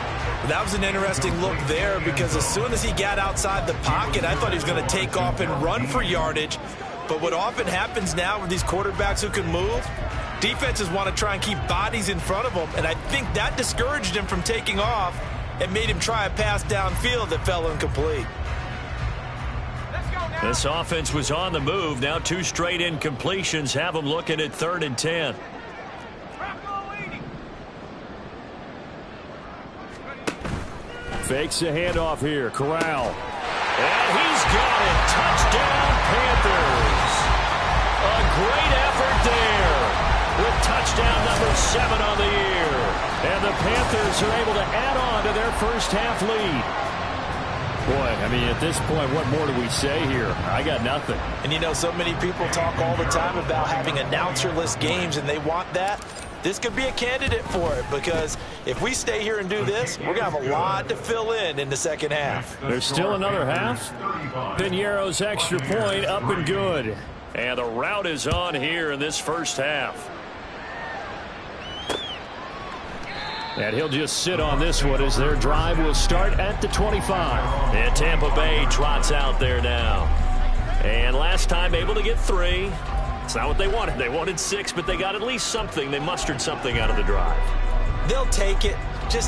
That was an interesting look there because as soon as he got outside the pocket, I thought he was going to take off and run for yardage. But what often happens now with these quarterbacks who can move, defenses want to try and keep bodies in front of them, and I think that discouraged him from taking off and made him try a pass downfield that fell incomplete. This offense was on the move. Now 2 straight incompletions have them looking at 3rd and 10. Fakes a handoff here. Corral. And he's got it. Touchdown, Panthers. A great effort there with touchdown number 7 on the year. And the Panthers are able to add on to their first half lead. Boy, I mean, at this point, what more do we say here? I got nothing. And you know, so many people talk all the time about having announcer-less games, and they want that. This could be a candidate for it because if we stay here and do this, we're going to have a lot to fill in the second half. There's still another half. Piñeiro's extra point up and good. And the route is on here in this first half. And he'll just sit on this one as their drive will start at the 25. And Tampa Bay trots out there now. And last time able to get 3. It's not what they wanted. They wanted 6, but they got at least something. They mustered something out of the drive. They'll take it.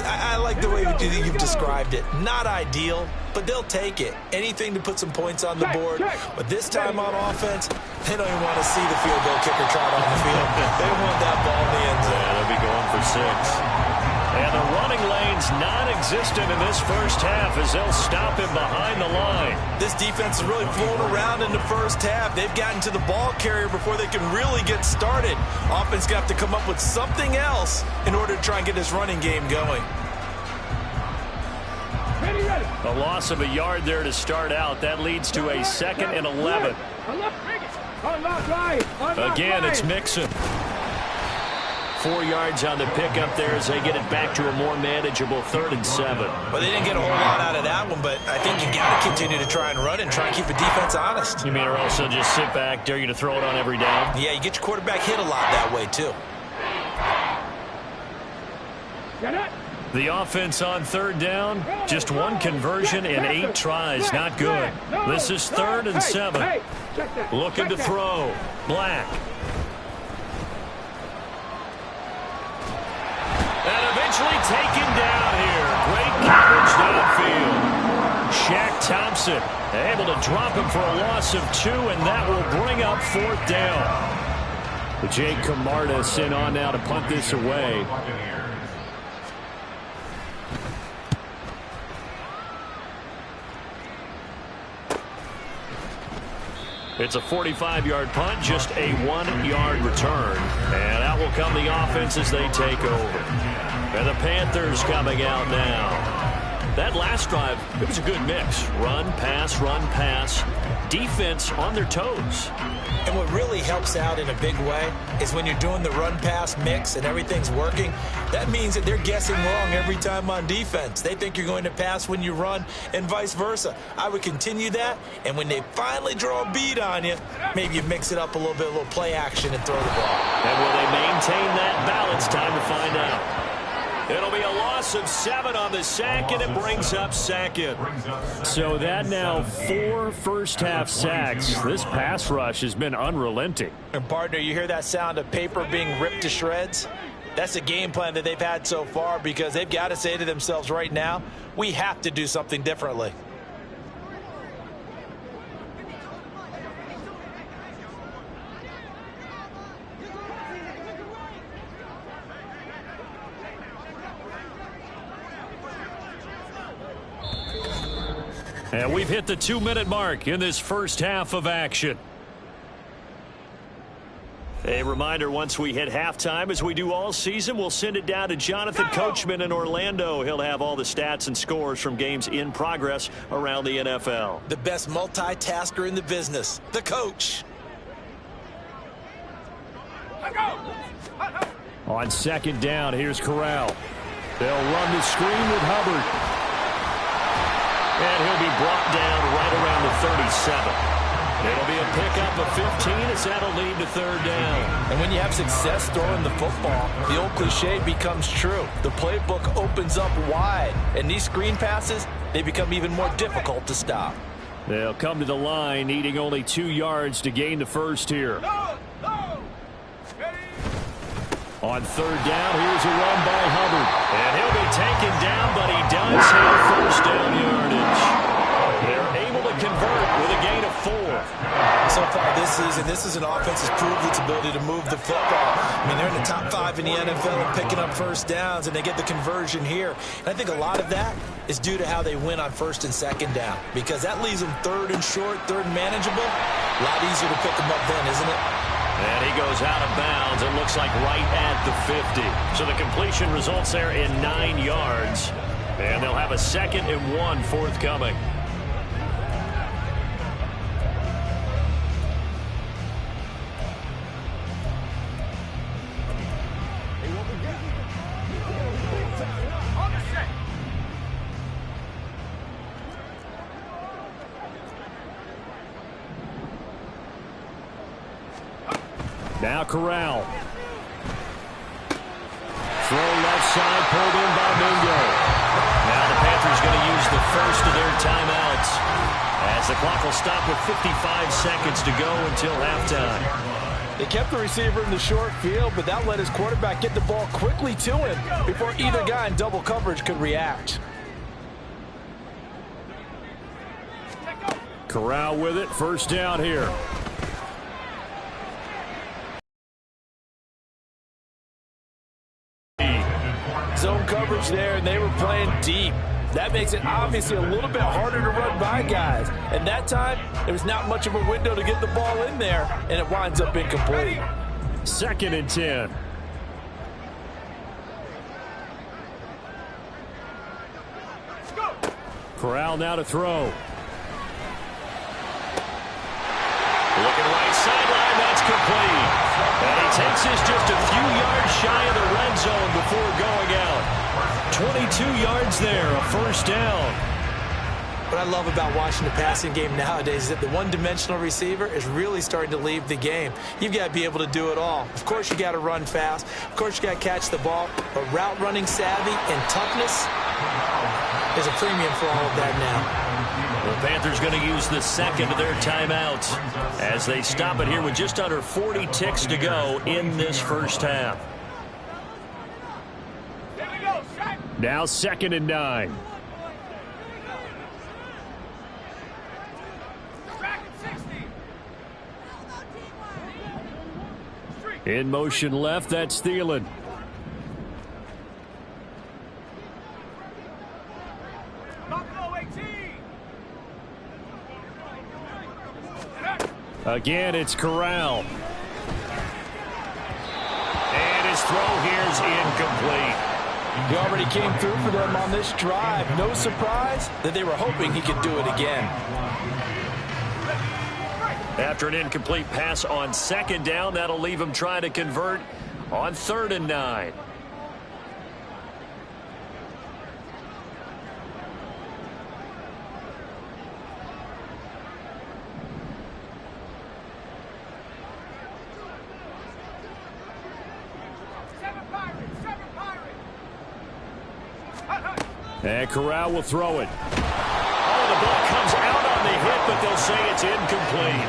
I like the way you've described it. Not ideal, but they'll take it. Anything to put some points on the board. But this time on offense, they don't even want to see the field goal kicker trot on the field. They want that ball in the end zone. Yeah, they'll be going for 6. And the running lane's non-existent in this first half as they'll stop him behind the line. This defense is really flown around in the first half. They've gotten to the ball carrier before they can really get started. Offense got to come up with something else in order to try and get this running game going. A loss of a yard there to start out. That leads to a 2nd and 11. Again, it's Mixon. 4 yards on the pickup there as they get it back to a more manageable 3rd and 7. Well, they didn't get a whole lot out of that one, but I think you got to continue to try and run and try and keep the defense honest. You mean or also just sit back, dare you to throw it on every down? Yeah, you get your quarterback hit a lot that way, too. The offense on 3rd down, just 1 conversion in 8 tries. Not good. This is 3rd and 7. Looking to throw. Black. And eventually taken down here. Great coverage downfield. Shaq Thompson able to drop him for a loss of 2, and that will bring up 4th down. Jake Camardas in on now to punt this away. It's a 45-yard punt, just a 1-yard return. And out will come the offense as they take over. And the Panthers coming out now. That last drive, it was a good mix. Run, pass, defense on their toes. And what really helps out in a big way is when you're doing the run-pass mix and everything's working, that means that they're guessing wrong every time on defense. They think you're going to pass when you run and vice versa. I would continue that, and when they finally draw a beat on you, maybe you mix it up a little bit, a little play action and throw the ball. And will they maintain that balance? Time to find out. It'll be a loss of 7 on the sack, and it brings up 2nd. So that now 4 first-half sacks. This pass rush has been unrelenting. And, partner, you hear that sound of paper being ripped to shreds? That's the game plan that they've had so far because they've got to say to themselves right now, we have to do something differently. And we've hit the 2-minute mark in this first half of action. A reminder, once we hit halftime, as we do all season, we'll send it down to Jonathan Coachman in Orlando. He'll have all the stats and scores from games in progress around the NFL. The best multitasker in the business, the coach. On 2nd down, here's Corral. They'll run the screen with Hubbard. And he'll be brought down right around the 37. It'll be a pickup of 15 as that'll lead to 3rd down. And when you have success throwing the football, the old cliche becomes true. The playbook opens up wide. And these screen passes, they become even more difficult to stop. They'll come to the line, needing only 2 yards to gain the first here. On 3rd down, here's a run by Hubbard. And he'll be taken down, but he does have first down yardage. They're able to convert with a gain of 4. So far this season, this is an offense that's proved its ability to move the football. I mean, they're in the top 5 in the NFL and picking up first downs, and they get the conversion here. And I think a lot of that is due to how they win on 1st and 2nd down, because that leaves them 3rd and short, 3rd and manageable. A lot easier to pick them up then, isn't it? And he goes out of bounds. It looks like right at the 50. So the completion results there in 9 yards. And they'll have a 2nd and 1 forthcoming. Now Corral. Throw left side, pulled in by Mingo. Now the Panthers going to use the first of their timeouts. As the clock will stop with 55 seconds to go until halftime. They kept the receiver in the short field, but that let his quarterback get the ball quickly to him before either guy in double coverage could react. Corral with it, first down here. Zone coverage there, and they were playing deep. That makes it obviously a little bit harder to run by guys. And that time, there was not much of a window to get the ball in there, and it winds up incomplete. 2nd and 10. Corral now to throw. Looking right sideline, that's complete. And he takes this just a few yards shy of the red zone before going out. 22 yards there, a first down. What I love about watching the passing game nowadays is that the one-dimensional receiver is really starting to leave the game. You've got to be able to do it all. Of course, you got to run fast. Of course, you got to catch the ball. But route running savvy and toughness is a premium for all of that now. The Panthers going to use the second of their timeouts as they stop it here with just under 40 ticks to go in this first half. Now 2nd and 9. In motion left, that's Thielen. Again, it's Corral. And his throw here is incomplete. He already came through for them on this drive. No surprise that they were hoping he could do it again. After an incomplete pass on 2nd down, that'll leave him trying to convert on 3rd and 9. And Corral will throw it. Oh, the ball comes out on the hit, but they'll say it's incomplete.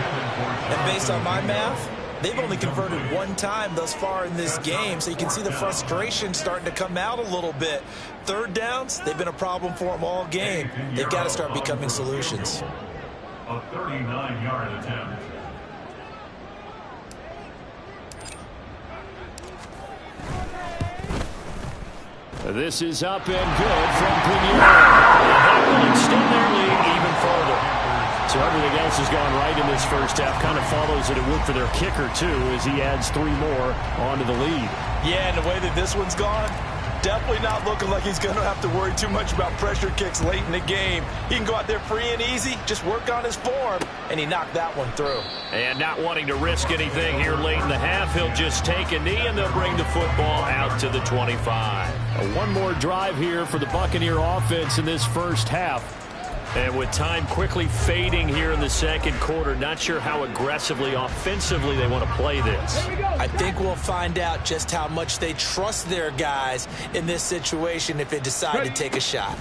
And based on my math, they've only converted one time thus far in this game, so you can see the frustration starting to come out a little bit. 3rd downs, they've been a problem for them all game. They've got to start becoming solutions. A 39-yard attempt. This is up and good from Pinheiro. That will extend their lead even further. So everything else has gone right in this first half. Kind of follows that it would for their kicker, too, as he adds 3 more onto the lead. Yeah, and the way that this one's gone, definitely not looking like he's going to have to worry too much about pressure kicks late in the game. He can go out there free and easy, just work on his form, and he knocked that one through. And not wanting to risk anything here late in the half, he'll just take a knee, and they'll bring the football out to the 25. One more drive here for the Buccaneer offense in this first half. And with time quickly fading here in the second quarter, not sure how aggressively, offensively they want to play this. I think we'll find out just how much they trust their guys in this situation if they decide to take a shot.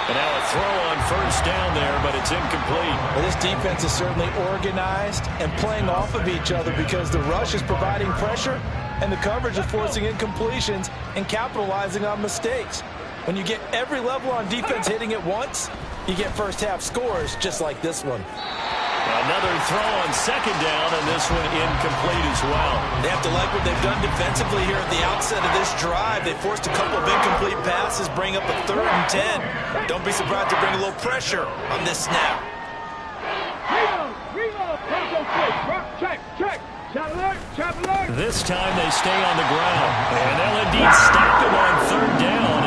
And now a throw on first down there, but it's incomplete. Well, this defense is certainly organized and playing off of each other because the rush is providing pressure and the coverage is forcing incompletions and capitalizing on mistakes. When you get every level on defense hitting at once, you get first half scores just like this one. Another throw on second down, and this one incomplete as well. They have to like what they've done defensively here at the outset of this drive. They forced a couple of incomplete passes, bring up a 3rd and 10. Don't be surprised to bring a little pressure on this snap. This time they stay on the ground, and they'll indeed stop him on 3rd down.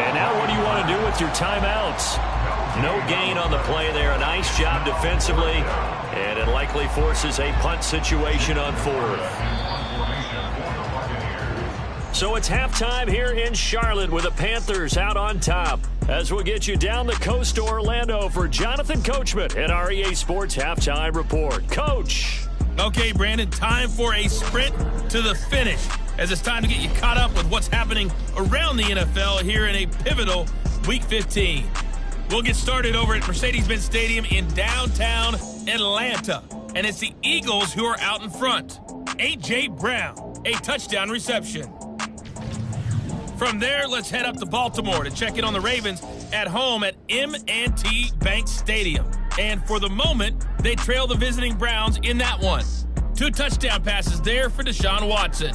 And now what do you want to do with your timeouts? No gain on the play there. A nice job defensively, and it likely forces a punt situation on 4th. So it's halftime here in Charlotte with the Panthers out on top. As we'll get you down the coast to Orlando for Jonathan Coachman at our EA Sports Halftime Report. Coach. Okay, Brandon, time for a sprint to the finish. as it's time to get you caught up with what's happening around the NFL here in a pivotal Week 15. We'll get started over at Mercedes-Benz Stadium in downtown Atlanta. And it's the Eagles who are out in front. A.J. Brown, a touchdown reception. From there, let's head up to Baltimore to check in on the Ravens at home at M&T Bank Stadium. And for the moment, they trail the visiting Browns in that one. 2 touchdown passes there for Deshaun Watson.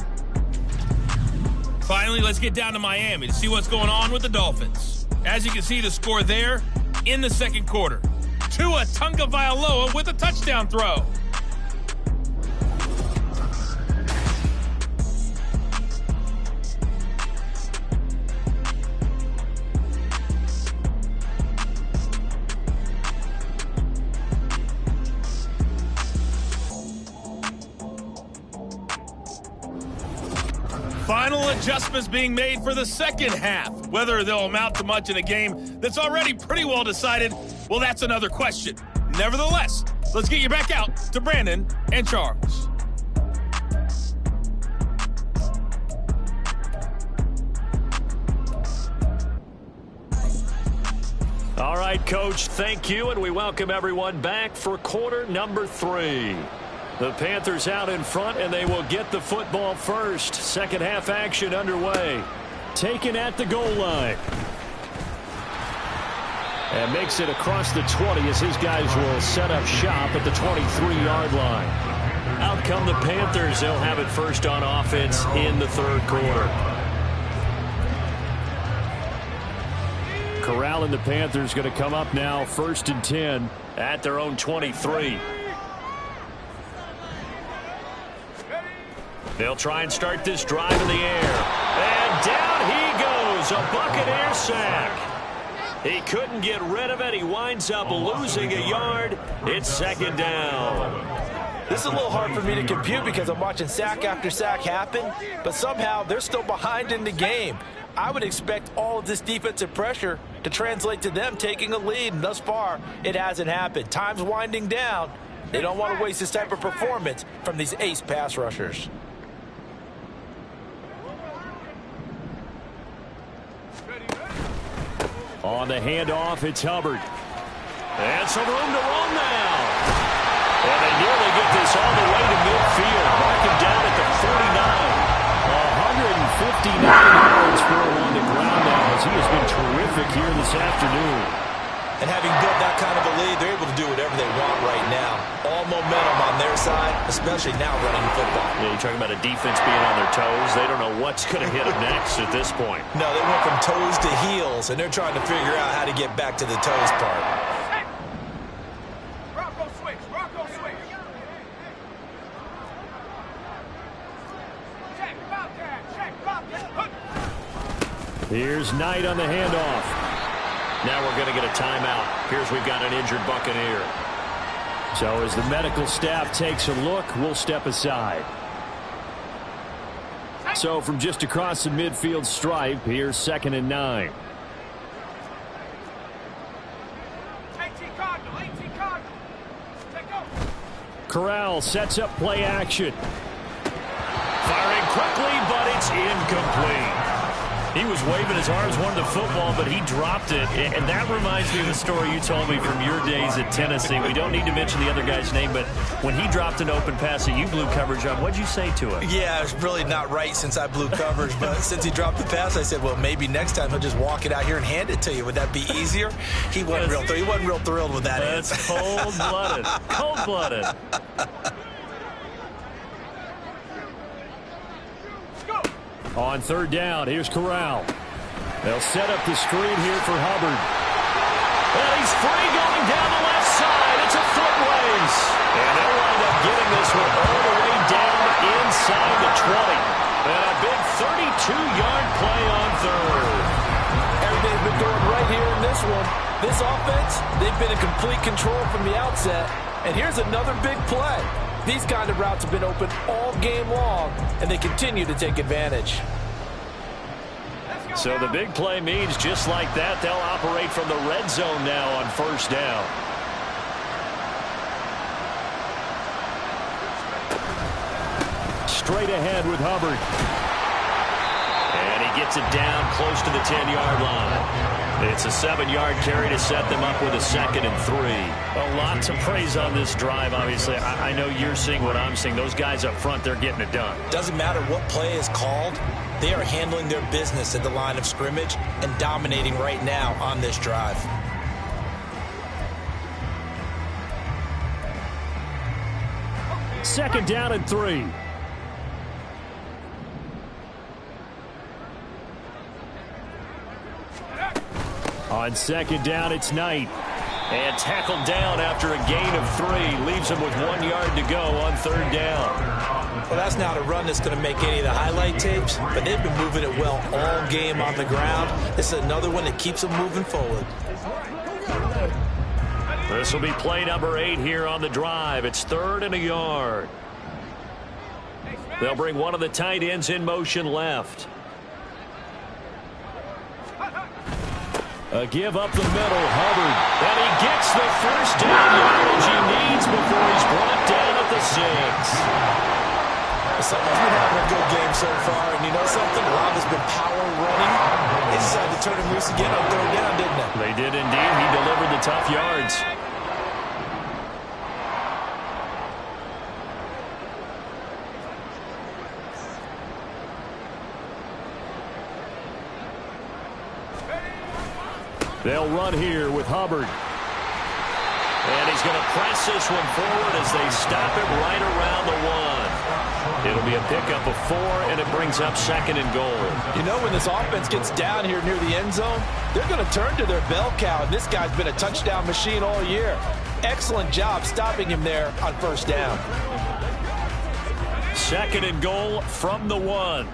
Finally, let's get down to Miami to see what's going on with the Dolphins. As you can see, the score there in the second quarter. Tua Tagovailoa with a touchdown throw. Final adjustments being made for the second half. Whether they'll amount to much in a game that's already pretty well decided, well, that's another question. Nevertheless, let's get you back out to Brandon and Charles. All right, Coach, thank you, and we welcome everyone back for quarter number 3. The Panthers out in front, and they will get the football first. Second half action underway. Taken at the goal line. And makes it across the 20 as his guys will set up shop at the 23-yard line. Out come the Panthers. They'll have it first on offense in the third quarter. Corral and the Panthers going to come up now, 1st and 10 at their own 23. They'll try and start this drive in the air. And down he goes. A Buccaneer sack. He couldn't get rid of it. He winds up losing a yard. It's second down. This is a little hard for me to compute because I'm watching sack after sack happen, but somehow they're still behind in the game. I would expect all of this defensive pressure to translate to them taking a lead, and thus far, it hasn't happened. Time's winding down. They don't want to waste this type of performance from these ace pass rushers. On the handoff, it's Hubbard. And some room to run now. And they nearly get this all the way to midfield. Mark him down at the 49. 159 yards for him on the ground now as he has been terrific here this afternoon. And having built that kind of a lead, they're able to do whatever they want right now. All momentum on their side, especially now running the football. Yeah, you're talking about a defense being on their toes. They don't know what's going to hit them next at this point. No, they went from toes to heels, and they're trying to figure out how to get back to the toes part. Rocco switch, Rocco switch. Check, Bobcat. Here's Knight on the handoff. Now we're going to get a timeout. Here's we've got an injured Buccaneer. So as the medical staff takes a look, we'll step aside. So from just across the midfield stripe, here's 2nd and 9. 18 Cardinal. Take go. Corral sets up play action. Firing quickly, but it's incomplete. He was waving his arms, wanted the football, but he dropped it. And that reminds me of the story you told me from your days at Tennessee. We don't need to mention the other guy's name, but when he dropped an open pass that you blew coverage on, what'd you say to him? Yeah, it's really not right since I blew coverage, but since he dropped the pass, I said, well, maybe next time he'll just walk it out here and hand it to you. Would that be easier? He wasn't real thrilled with that. That's cold-blooded. Cold-blooded. On 3rd down, here's Corral. They'll set up the screen here for Hubbard. And he's free going down the left side. It's a foot race. And they'll wind up getting this one all the way down inside the 20. And a big 32-yard play on 3rd. Everything's been going right here in this one. This offense, they've been in complete control from the outset. And here's another big play. These kind of routes have been open all game long, and they continue to take advantage. So the big play means just like that, they'll operate from the red zone now on 1st down. Straight ahead with Hubbard. gets it down close to the 10-yard line. It's a 7-yard carry to set them up with a 2nd and 3. A lot to praise on this drive, obviously. I know you're seeing what I'm seeing. Those guys up front, they're getting it done. Doesn't matter what play is called. They are handling their business at the line of scrimmage and dominating right now on this drive. Second down and 3. On second down, it's Knight. And tackled down after a gain of 3. Leaves him with 1 yard to go on 3rd down. Well, that's not a run that's going to make any of the highlight tapes, but they've been moving it well all game on the ground. This is another one that keeps them moving forward. This will be play number 8 here on the drive. It's 3rd and a yard. They'll bring one of the tight ends in motion left. A give up the middle, Hubbard. And he gets the first down yardage he needs before he's brought down at the 6. Someone's been having a good game so far, and you know something? A lot has been power running. They decided to turn him loose again on 3rd down, didn't they? They did indeed. He delivered the tough yards. They'll run here with Hubbard. And he's going to press this one forward as they stop it right around the 1. It'll be a pickup of 4, and it brings up 2nd and goal. You know, when this offense gets down here near the end zone, they're going to turn to their bell cow, and this guy's been a touchdown machine all year. Excellent job stopping him there on 1st down. 2nd and goal from the 1.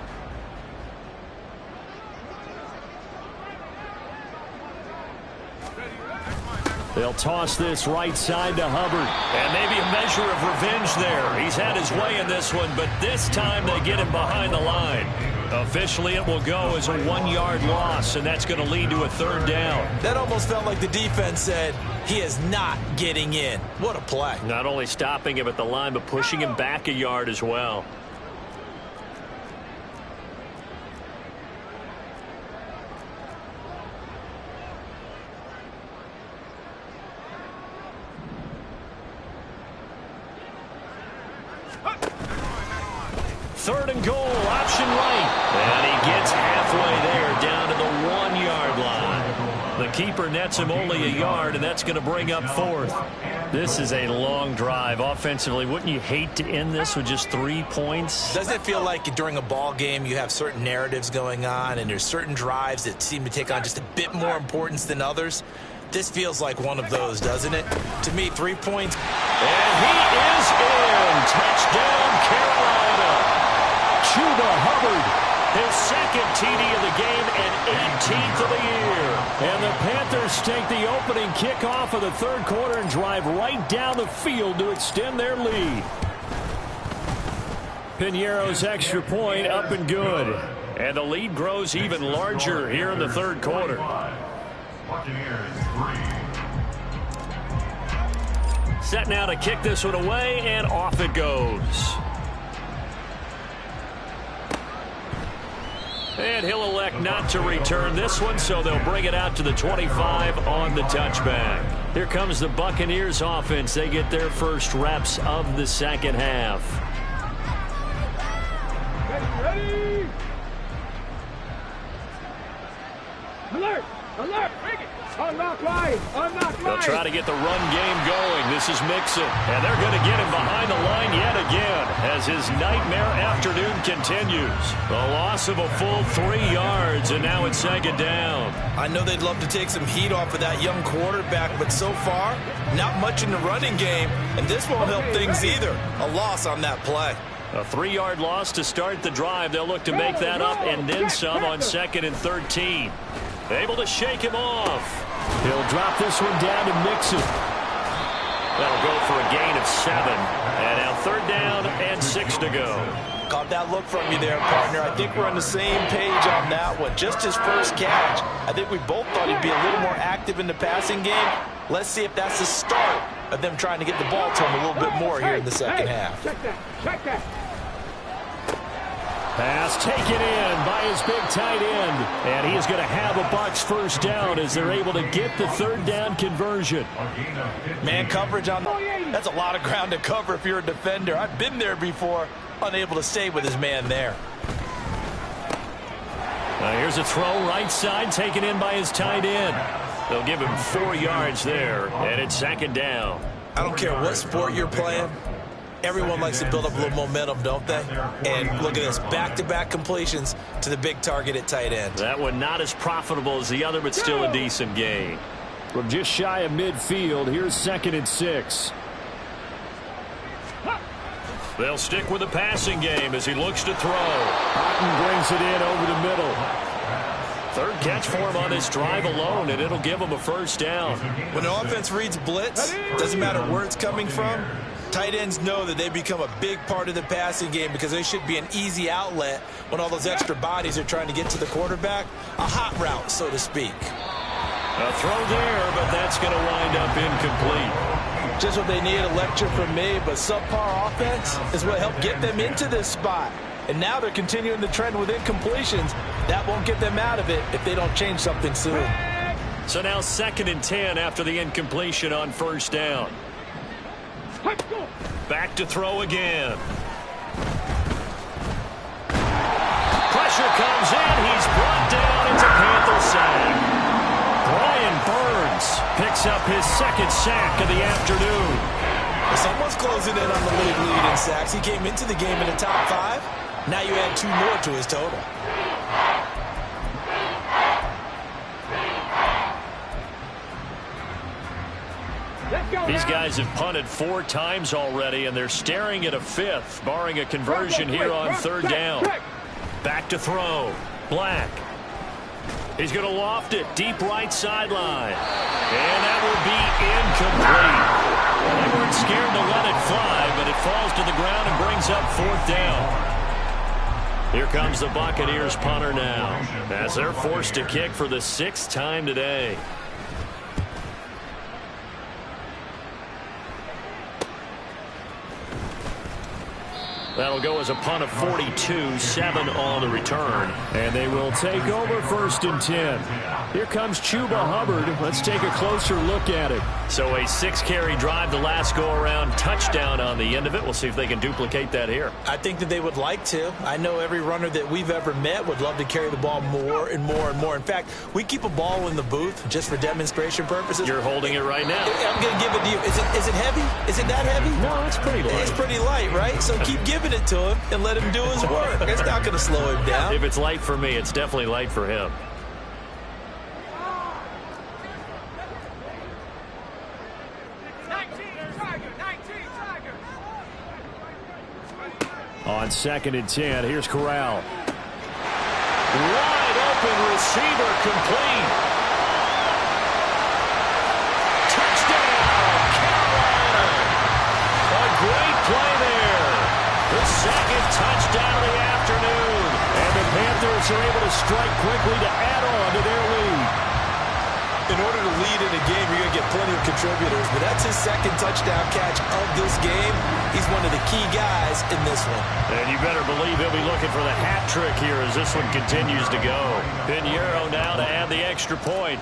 They'll toss this right side to Hubbard. And maybe a measure of revenge there. He's had his way in this one, but this time they get him behind the line. Officially, it will go as a 1-yard loss, and that's going to lead to a 3rd down. That almost felt like the defense said, he is not getting in. What a play. Not only stopping him at the line, but pushing him back a yard as well. Third and goal, option right. And he gets halfway there down to the 1-yard line. The keeper nets him only a yard, and that's going to bring up 4th. This is a long drive offensively. Wouldn't you hate to end this with just 3 points? Doesn't it feel like during a ball game you have certain narratives going on and there's certain drives that seem to take on just a bit more importance than others? This feels like one of those, doesn't it? To me, 3 points. And he is in. Touchdown, Carolina. Chuba Hubbard, his 2nd TD of the game and 18th of the year. And the Panthers take the opening kickoff of the 3rd quarter and drive right down the field to extend their lead. Piñeiro's extra point up and good. And the lead grows even larger here in the 3rd quarter. Set now to kick this one away, and off it goes. And he'll elect not to return this one, so they'll bring it out to the 25 on the touchback. Here comes the Buccaneers offense. They get their first reps of the 2nd half. Ready! Alert! Alert! Unlock line! Unlock line! They'll try to get the run game going. This is Mixon. And they're going to get him behind the line yet again as his nightmare afternoon continues. The loss of a full 3 yards, and now it's 2nd down. I know they'd love to take some heat off of that young quarterback, but so far, not much in the running game, and this won't help things either. A loss on that play. A 3-yard loss to start the drive. They'll look to make that up and then some on 2nd and 13. Able to shake him off. He'll drop this one down to Mixon. That'll go for a gain of 7. And now 3rd down and 6 to go. Caught that look from you there, partner. I think we're on the same page on that one. Just his first catch. I think we both thought he'd be a little more active in the passing game. Let's see if that's the start of them trying to get the ball to him a little bit more here in the 2nd half. Check that! Check that! Pass taken in by his big tight end. And he is going to have a Bucs first down as they're able to get the third down conversion. Man coverage on that's a lot of ground to cover if you're a defender. I've been there before, unable to stay with his man there. Here's a throw right side taken in by his tight end. They'll give him 4 yards there, and it's second down. I don't care what sport you're playing. Everyone likes to build up a little momentum, don't they? And look at this, back-to-back completions to the big target at tight end. That one not as profitable as the other, but still a decent gain. From just shy of midfield, here's 2nd and 6. They'll stick with the passing game as he looks to throw. Otten brings it in over the middle. Third catch for him on this drive alone, and it'll give him a first down. When the offense reads blitz, doesn't matter where it's coming from, tight ends know that they become a big part of the passing game because they should be an easy outlet when all those extra bodies are trying to get to the quarterback. A hot route, so to speak. A throw there, but that's going to wind up incomplete. Just what they need, a lecture from me, but subpar offense is what helped get them into this spot. And now they're continuing the trend with incompletions. That won't get them out of it if they don't change something soon. So now 2nd and 10 after the incompletion on first down. Back to throw again. Pressure comes in. He's brought down. It's a Panther sack. Brian Burns picks up his 2nd sack of the afternoon. Someone's closing in on the league in sacks. He came into the game in the top 5. Now you add 2 more to his total. These guys have punted 4 times already, and they're staring at a 5th, barring a conversion here on 3rd down. Back to throw. Black. He's going to loft it deep right sideline. And that will be incomplete. They weren't scared to let it fly, but it falls to the ground and brings up 4th down. Here comes the Buccaneers punter now, as they're forced to kick for the 6th time today. That'll go as a punt of 42, 7 on the return. And they will take over 1st and 10. Here comes Chuba Hubbard. Let's take a closer look at it. So a 6-carry drive the last go-around, touchdown on the end of it. We'll see if they can duplicate that here. I think that they would like to. I know every runner that we've ever met would love to carry the ball more and more and more. In fact, we keep a ball in the booth just for demonstration purposes. You're holding it right now. I'm going to give it to you. Is it heavy? Is it that heavy? No, it's pretty light. It's pretty light, right? So keep giving it to him and let him do his work. It's not going to slow him down. If it's light for me, it's definitely light for him. On 2nd and 10, here's Corral. Wide open receiver, complete. Touchdown, Carolina. A great play there. The 2nd touchdown of the afternoon. And the Panthers are able to strike quickly to add on to their lead. In order to lead in a game, you're going to get plenty of contributors, but that's his 2nd touchdown catch of this game. He's one of the key guys in this one. And you better believe he'll be looking for the hat trick here as this one continues to go. Pinheiro now to add the extra point.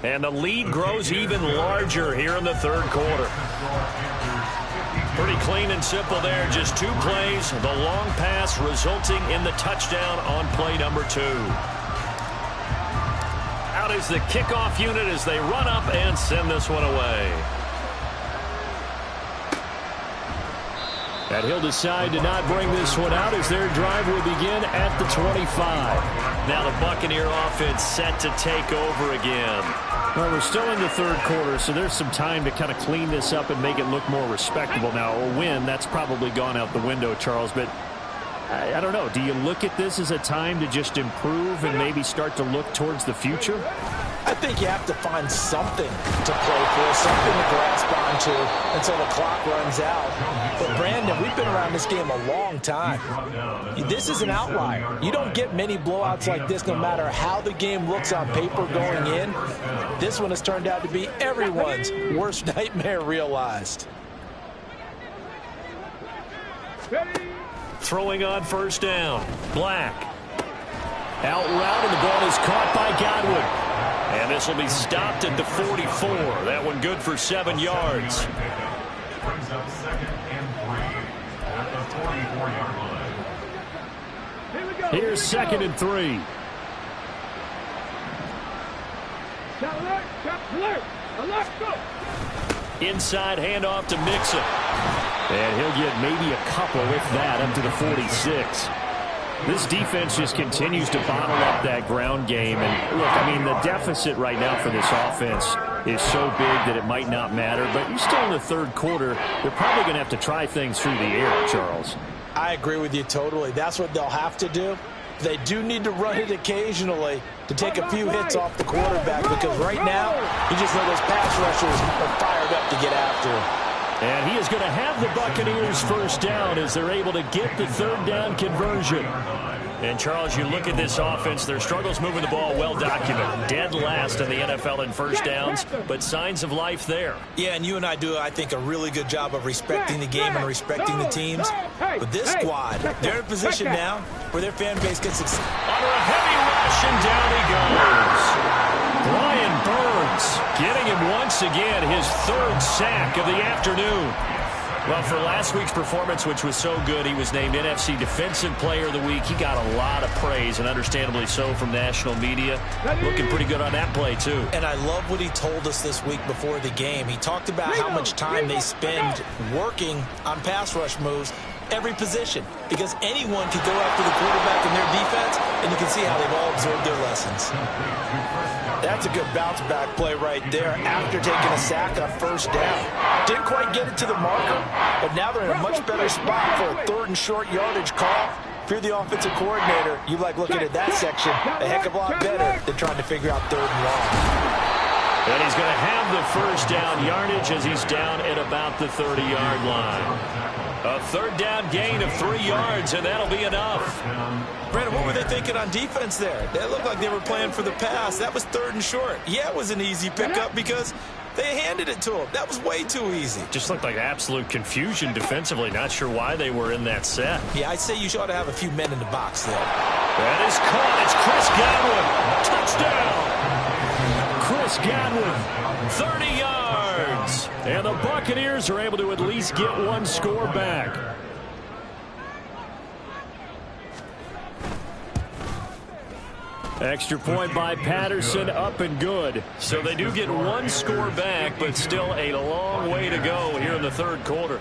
And the lead grows even larger here in the 3rd quarter. Pretty clean and simple there. Just 2 plays. The long pass resulting in the touchdown on play number 2. Out is the kickoff unit as they run up and send this one away. And he'll decide to not bring this one out as their drive will begin at the 25. Now the Buccaneer offense set to take over again. Well, we're still in the 3rd quarter, so there's some time to kind of clean this up and make it look more respectable. Now, a win, that's probably gone out the window, Charles, but I don't know. Do you look at this as a time to just improve and maybe start to look towards the future? I think you have to find something to play for, something to grasp onto until the clock runs out. But, Brandon, we've been around this game a long time. This is an outlier. You don't get many blowouts like this no matter how the game looks on paper going in. This one has turned out to be everyone's worst nightmare realized. Ready. Throwing on first down. Black. Out route, and the ball is caught by Godwin. And this will be stopped at the 44. That one good for 7 yards. Brings up 2nd and 3 at the 44-yard line. Here we go. Here's 2nd and 3. Shot alert. Shot alert. Alert. Go. Inside handoff to Mixon. And he'll get maybe a couple, if that, up to the 46. This defense just continues to bottle up that ground game. And, look, I mean, the deficit right now for this offense is so big that it might not matter. But you're still in the third quarter. They're probably going to have to try things through the air, Charles. I agree with you totally. That's what they'll have to do. They do need to run it occasionally to take a few hits off the quarterback, because right now, you just know those pass rushers are fired up to get after him. And he is going to have the Buccaneers first down as they're able to get the third down conversion. And, Charles, you look at this offense, their struggles moving the ball well documented. Dead last in the NFL in first downs, but signs of life there. Yeah, and you and I do, I think, a really good job of respecting the game and respecting the teams. But this squad, they're in a position now where their fan base gets excited. Under a heavy rush, and down he goes. Brian Burns getting him once again, his 3rd sack of the afternoon. Well, for last week's performance, which was so good, he was named NFC Defensive Player of the Week. He got a lot of praise, and understandably so, from national media. Looking pretty good on that play, too. And I love what he told us this week before the game. He talked about how much time they spend working on pass rush moves, every position, because anyone could go after the quarterback in their defense, and you can see how they've all absorbed their lessons. That's a good bounce-back play right there after taking a sack on first down. Didn't quite get it to the marker, but now they're in a much better spot for a 3rd and short yardage call. If you're the offensive coordinator, you like looking at that section a heck of a lot better than trying to figure out 3rd and long. And he's going to have the first down yardage as he's down at about the 30-yard line. A 3rd down gain of 3 yards, and that'll be enough. Brandon, what were they thinking on defense there? They looked like they were playing for the pass. That was 3rd and short. Yeah, it was an easy pickup because they handed it to him. That was way too easy. Just looked like absolute confusion defensively. Not sure why they were in that set. Yeah, I'd say you ought to have a few men in the box there. That is caught. It's Chris Godwin. Touchdown. Chris Godwin, 30 yards. And the Buccaneers are able to at least get one score back. Extra point by Patterson, up and good. So they do get one score back, but still a long way to go here in the third quarter.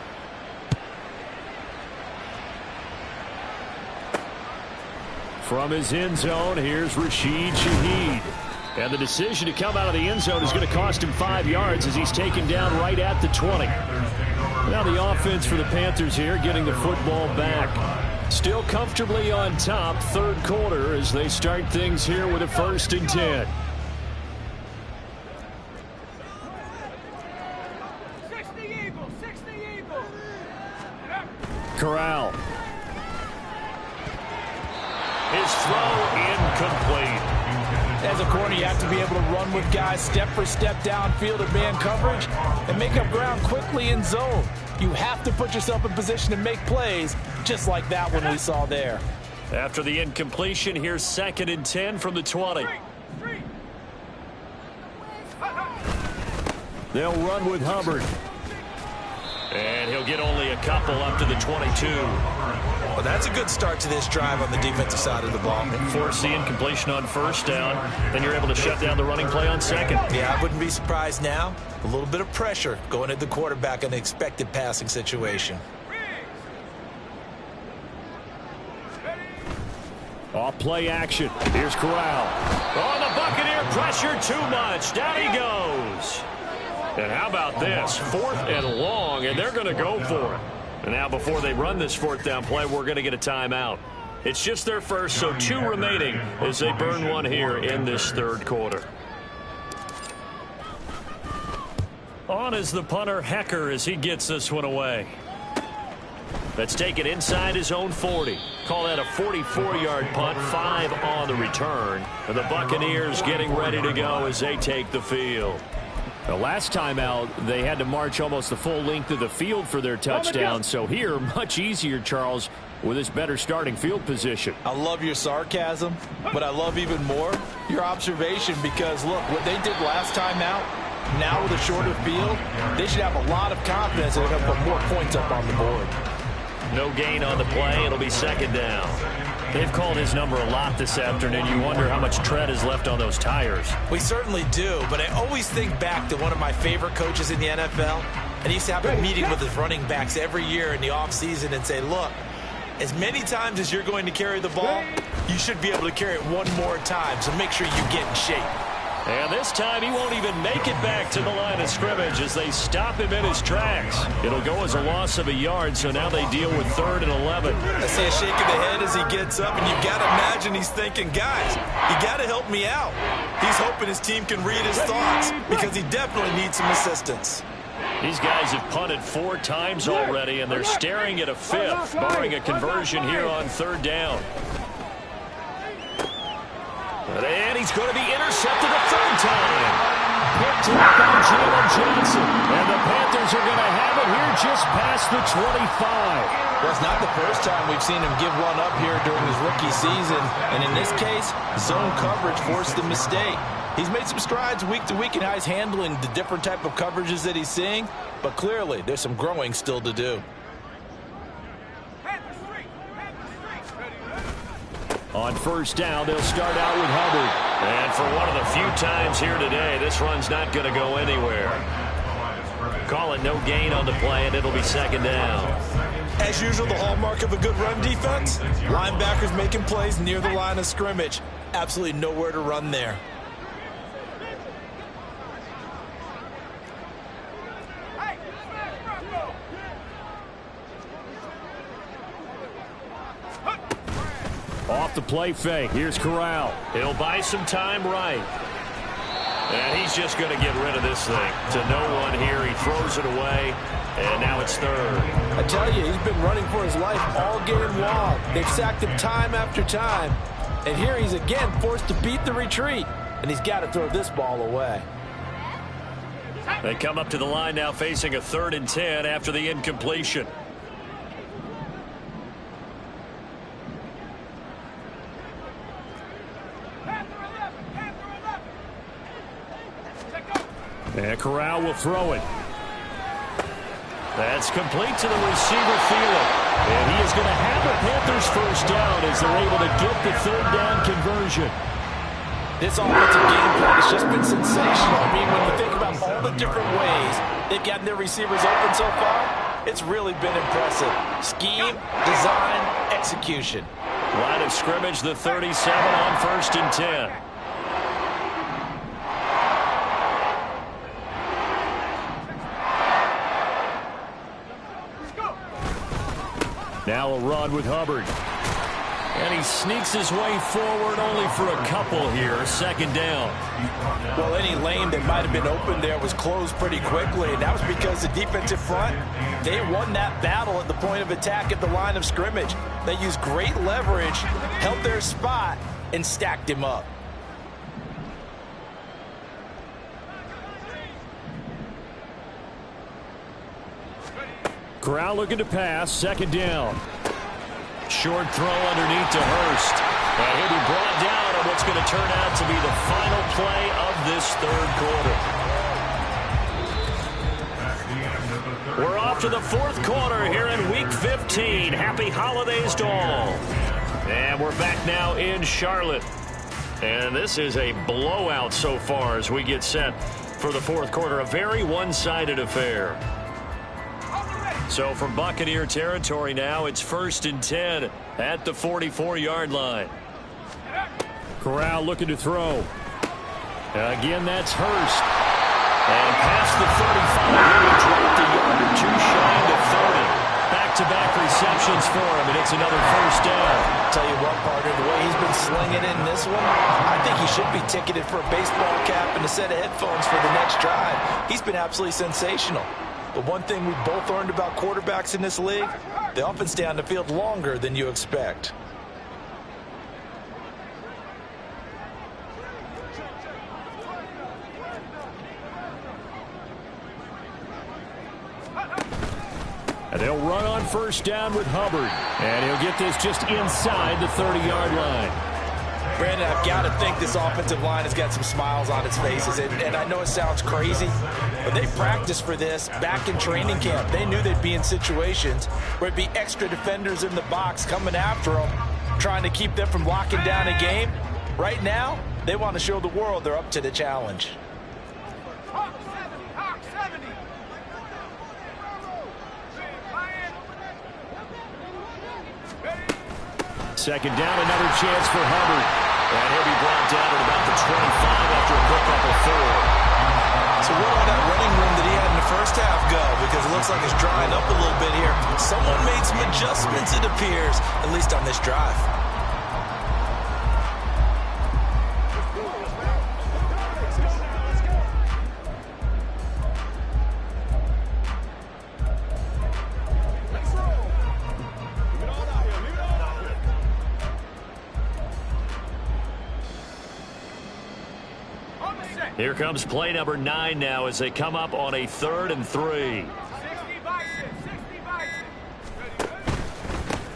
From his end zone, here's Rashid Shaheed. And the decision to come out of the end zone is going to cost him 5 yards as he's taken down right at the 20. Now the offense for the Panthers here getting the football back. Still comfortably on top, third quarter, as they start things here with a 1st and 10. Corral. His throw incomplete. As a corner, you have to be able to run with guys step for step downfield in man coverage and make up ground quickly in zone. You have to put yourself in position to make plays, just like that one we saw there. After the incompletion, here's 2nd and 10 from the 20. They'll run with Hubbard. And he'll get only a couple up to the 22. Well, that's a good start to this drive on the defensive side of the ball. Force the incompletion on 1st down. Then you're able to shut down the running play on 2nd. Yeah, I wouldn't be surprised now. A little bit of pressure going at the quarterback in an expected passing situation. Off play action. Here's Corral. Oh, the Buccaneer pressure too much. Down he goes. And how about this? 4th and long, and they're going to go for it. And now before they run this 4th down play, we're going to get a timeout. It's just their first, so 2 remaining as they burn one here in this third quarter. On is the punter, Hecker, as he gets this one away. Let's take it inside his own 40. Call that a 44-yard punt, 5 on the return. And the Buccaneers getting ready to go as they take the field. The last time out, they had to march almost the full length of the field for their touchdown. So here, much easier, Charles, with this better starting field position. I love your sarcasm, but I love even more your observation because, look, what they did last time out, now with a shorter field, they should have a lot of confidence that they're going to put more points up on the board. No gain on the play. It'll be second down. They've called his number a lot this afternoon. You wonder how much tread is left on those tires. We certainly do, but I always think back to one of my favorite coaches in the NFL, and he used to have a meeting with his running backs every year in the offseason and say, look, as many times as you're going to carry the ball, you should be able to carry it one more time, so make sure you get in shape. And this time he won't even make it back to the line of scrimmage as they stop him in his tracks. It'll go as a loss of a yard, so now they deal with 3rd and 11. I see a shake of the head as he gets up, and you've got to imagine he's thinking, guys, you got to help me out. He's hoping his team can read his thoughts because he definitely needs some assistance. These guys have punted 4 times already, and they're staring at a 5th, barring a conversion here on 3rd down. And he's going to be intercepted a 3rd time. Picked up by Jalen Johnson. And the Panthers are going to have it here just past the 25. Well, it's not the first time we've seen him give one up here during his rookie season. And in this case, zone coverage forced the mistake. He's made some strides week to week in how he's handling the different type of coverages that he's seeing. But clearly, there's some growing still to do. On 1st down, they'll start out with Hubbard. And for one of the few times here today, this run's not going to go anywhere. Call it no gain on the play, and it'll be 2nd down. As usual, the hallmark of a good run defense, linebackers making plays near the line of scrimmage. Absolutely nowhere to run there. Off the play fake. Here's Corral. He'll buy some time right. And he's just going to get rid of this thing. To no one here. He throws it away. And now it's 3rd. I tell you, he's been running for his life all game long. They've sacked him time after time. And here he's again forced to beat the retreat. And he's got to throw this ball away. They come up to the line now facing a 3rd and 10 after the incompletion. And Corral will throw it. That's complete to the receiver, Thielen. And he is going to have the Panthers 1st down as they're able to get the 3rd down conversion. This offensive game plan has just been sensational. I mean, when you think about all the different ways they've gotten their receivers open so far, it's really been impressive. Scheme, design, execution. Line of scrimmage, the 37 on 1st and 10. Now a run with Hubbard. And he sneaks his way forward only for a couple here. 2nd down. Well, any lane that might have been open there was closed pretty quickly, and that was because the defensive front, they won that battle at the point of attack at the line of scrimmage. They used great leverage, held their spot, and stacked him up. Corral looking to pass. 2nd down. Short throw underneath to Hurst. And he'll be brought down on what's going to turn out to be the final play of this 3rd quarter. We're off to the 4th quarter here in Week 15. Happy holidays to all. And we're back now in Charlotte. And this is a blowout so far as we get set for the 4th quarter. A very one-sided affair. So from Buccaneer territory now, it's 1st and 10 at the 44-yard line. Corral looking to throw. Again, that's Hurst. And past the 35, he dropped a yard or 2 shy of 30. Back-to-back receptions for him, and it's another 1st down. Tell you what, partner, the way he's been slinging in this one, I think he should be ticketed for a baseball cap and a set of headphones for the next drive. He's been absolutely sensational. But one thing we've both learned about quarterbacks in this league, they often stay on the field longer than you expect. They'll run on first down with Hubbard. And he'll get this just inside the 30-yard line. Brandon, I've got to think this offensive line has got some smiles on its faces. And I know it sounds crazy, but they practiced for this back in training camp. They knew they'd be in situations where it'd be extra defenders in the box coming after them, trying to keep them from locking down a game. Right now, they want to show the world they're up to the challenge. Second down, another chance for Hubbard. And he'll be brought down at about the 25 after a pickup of 4. So where did that running room that he had in the first half go? Because it looks like it's drying up a little bit here. Someone made some adjustments, it appears, at least on this drive. Here comes play number 9 now as they come up on a 3rd and 3.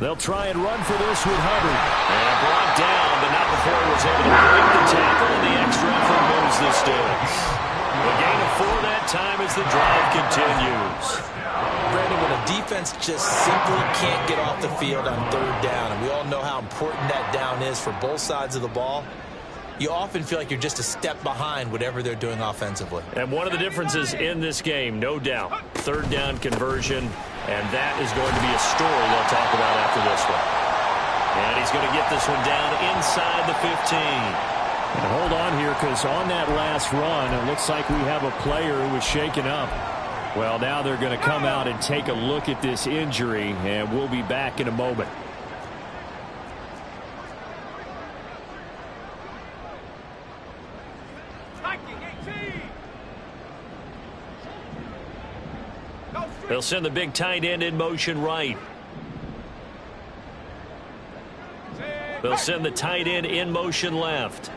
They'll try and run for this with Hubbard. And brought down, but not before he was able to break the tackle, and the extra effort moves the sticks. The gain of 4 that time as the drive continues. Brandon, when a defense just simply can't get off the field on 3rd down, and we all know how important that down is for both sides of the ball, you often feel like you're just a step behind whatever they're doing offensively. And one of the differences in this game, no doubt, 3rd down conversion, and that is going to be a story they'll talk about after this one. And he's going to get this one down inside the 15. And hold on here, because on that last run, it looks like we have a player who was shaken up. Well, now they're going to come out and take a look at this injury, and we'll be back in a moment. They'll send the big tight end in motion right. They'll send the tight end in motion left.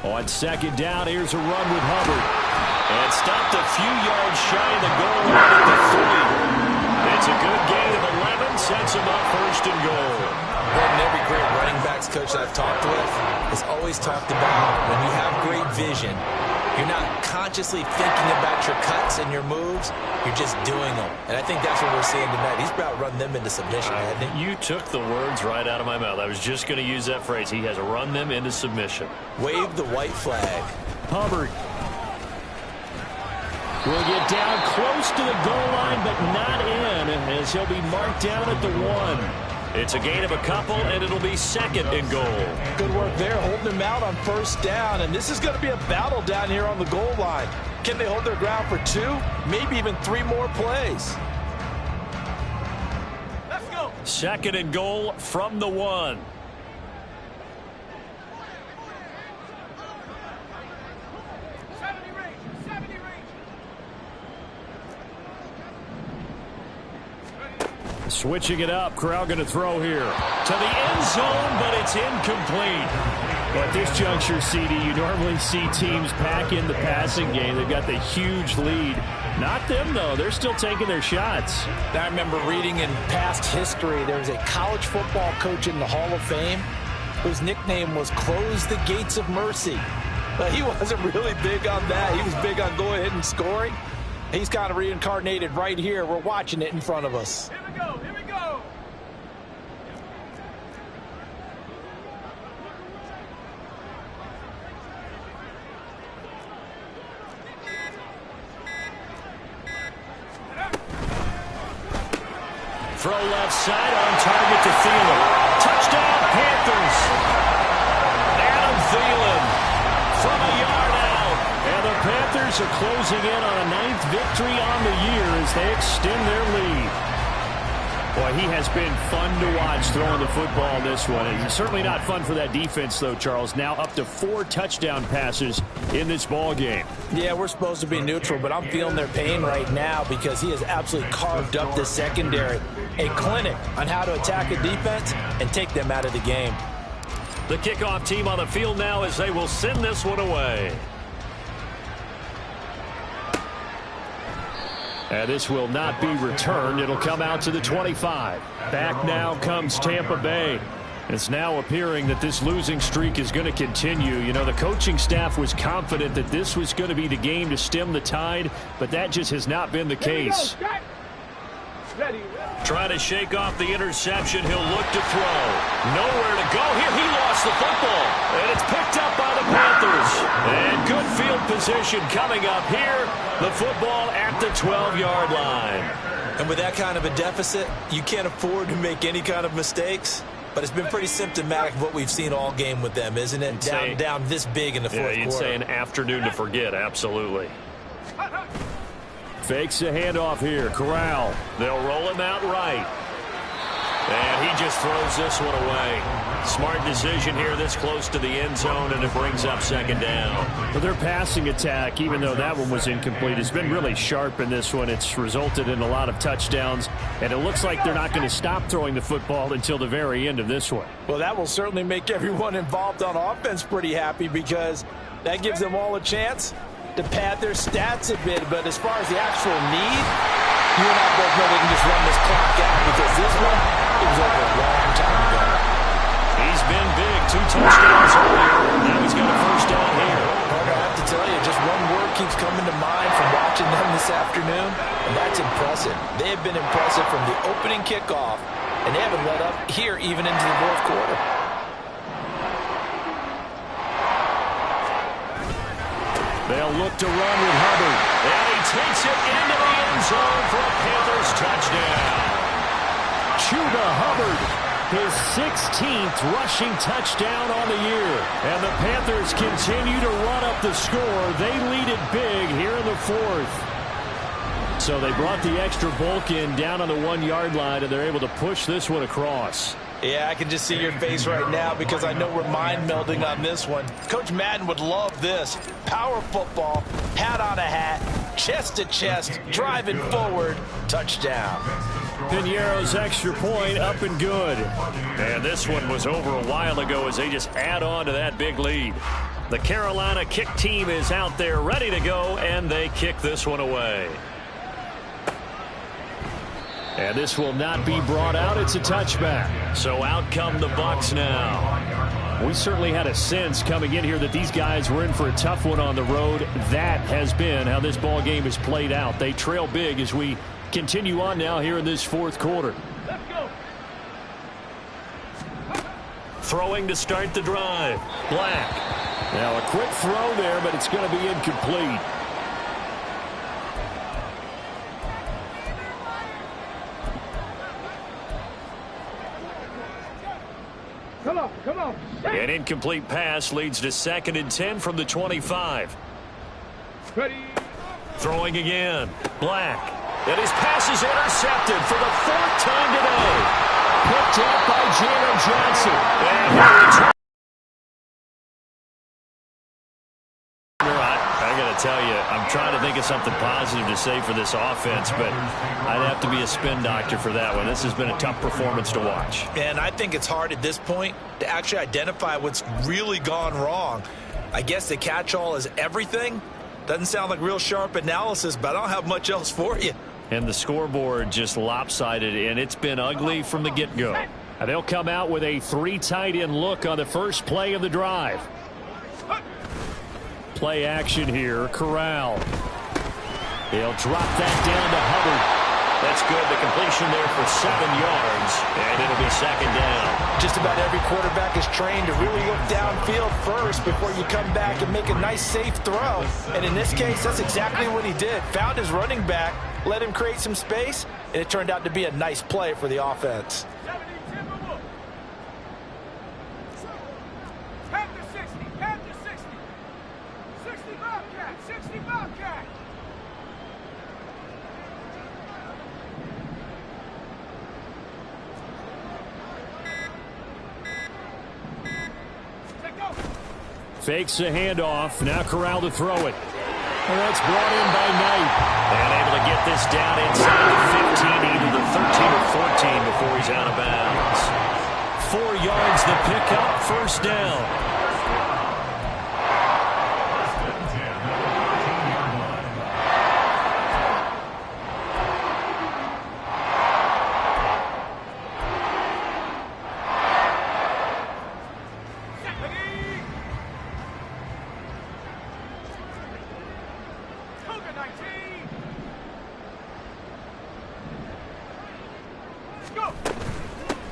On second down, here's a run with Hubbard. And stopped a few yards shy of the goal line at the 3. It's a good gain of 11, sets him up 1st and goal. And every great running backs coach I've talked with has always talked about when you have great vision, you're not consciously thinking about your cuts and your moves, you're just doing them. And I think that's what we're seeing tonight. He's about to run them into submission, hasn't he? You took the words right out of my mouth. I was just going to use that phrase. He has run them into submission. Wave the white flag. Hubbard will get down close to the goal line, but not in, as he'll be marked down at the 1. It's a gain of a couple, and it'll be 2nd and goal. Good work there, holding him out on 1st down, and this is going to be a battle down here on the goal line. Can they hold their ground for 2, maybe even 3 more plays? Let's go. 2nd and goal from the 1. Switching it up, Corral going to throw here to the end zone, but it's incomplete. At this juncture, CD, you normally see teams pack in the passing game. They've got the huge lead. Not them, though. They're still taking their shots. I remember reading in past history, there was a college football coach in the Hall of Fame whose nickname was Close the Gates of Mercy. But he wasn't really big on that. He was big on going ahead and scoring. He's kind of reincarnated right here. We're watching it in front of us. Here we go. Here we go. Throw left side on target to Thielen. Touchdown, Panthers. Adam Thielen from a yard out. And the Panthers are closing in on a 9th victory on the year as they extend their lead. Boy, he has been fun to watch throwing the football this one. It's certainly not fun for that defense, though, Charles. Now up to 4 touchdown passes in this ball game. Yeah, we're supposed to be neutral, but I'm feeling their pain right now because he has absolutely carved up the secondary. A clinic on how to attack a defense and take them out of the game. The kickoff team on the field now as they will send this one away. And this will not be returned. It'll come out to the 25. Back now comes Tampa Bay. It's now appearing that this losing streak is going to continue. You know, the coaching staff was confident that this was going to be the game to stem the tide, but that just has not been the case. Trying to shake off the interception. He'll look to throw. Nowhere to go here. He lost the football. And it's picked up by the Panthers. And good field position coming up here. The football at the 12-yard line. And with that kind of a deficit, you can't afford to make any kind of mistakes. But it's been pretty symptomatic of what we've seen all game with them, isn't it? Down this big in the fourth quarter. Yeah, you'd say an afternoon to forget. Absolutely. Fakes the handoff here. Corral. They'll roll him out right. And he just throws this one away. Smart decision here this close to the end zone, and it brings up second down. Well, their passing attack, even though that one was incomplete, has been really sharp in this one. It's resulted in a lot of touchdowns, and it looks like they're not going to stop throwing the football until the very end of this one. Well, that will certainly make everyone involved on offense pretty happy because that gives them all a chance to pad their stats a bit. But as far as the actual need, you and I both know they can just run this clock out because this one was over a long time ago. He's been big. 2 touchdowns earlier. Now he's got a first down here. Parker, I have to tell you, just one word keeps coming to mind from watching them this afternoon, and that's impressive. They have been impressive from the opening kickoff, and they haven't let up here even into the fourth quarter. They'll look to run with Hubbard. And he takes it into the end zone for a Panthers touchdown. Chuba Hubbard, his 16th rushing touchdown on the year. And the Panthers continue to run up the score. They lead it big here in the fourth. So they brought the extra bulk in down on the 1-yard line, and they're able to push this one across. Yeah, I can just see your face right now because I know we're mind melding on this one. Coach Madden would love this. Power football, hat on a hat, chest to chest, driving forward, touchdown. Piñeiro's extra point up and good. And this one was over a while ago as they just add on to that big lead. The Carolina kick team is out there ready to go, and they kick this one away. And this will not be brought out. It's a touchback. So out come the Bucs now. We certainly had a sense coming in here that these guys were in for a tough one on the road. That has been how this ball game has played out. They trail big as we continue on now here in this fourth quarter. Let's go. Throwing to start the drive. Black. Now a quick throw there, but it's going to be incomplete. Come on. An incomplete pass leads to 2nd and 10 from the 25. Ready. Throwing again. Black. And his pass is intercepted for the 4th time today. Picked up by Jalen Johnson. And I got to tell you, I'm trying to think of something positive to say for this offense, but I'd have to be a spin doctor for that one. This has been a tough performance to watch. And I think it's hard at this point to actually identify what's really gone wrong. I guess the catch-all is everything. Doesn't sound like real sharp analysis, but I don't have much else for you. And the scoreboard just lopsided, and it's been ugly from the get-go. And they'll come out with a 3 tight end look on the first play of the drive. Play action here. Corral. He'll drop that down to Hubbard. That's good. The completion there for 7 yards, and it'll be 2nd down. Just about every quarterback is trained to really look downfield first before you come back and make a nice, safe throw. And in this case, that's exactly what he did. Found his running back, let him create some space, and it turned out to be a nice play for the offense. Fakes the handoff. Now Corral to throw it. And that's brought in by Knight. And able to get this down inside the 15, either the 13 or 14 before he's out of bounds. 4 yards the pickup, first down.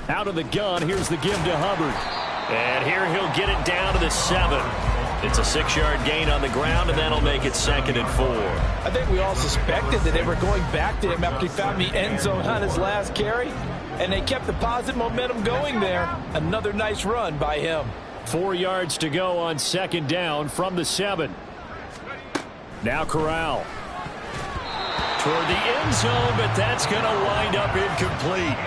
Out of the gun, here's the give to Hubbard. And here he'll get it down to the 7. It's a 6-yard gain on the ground, and that'll make it 2nd and 4. I think we all suspected that they were going back to him after he found the end zone on his last carry, and they kept the positive momentum going there. Another nice run by him. 4 yards to go on 2nd down from the 7. Now Corral. Toward the end zone, but that's going to wind up incomplete.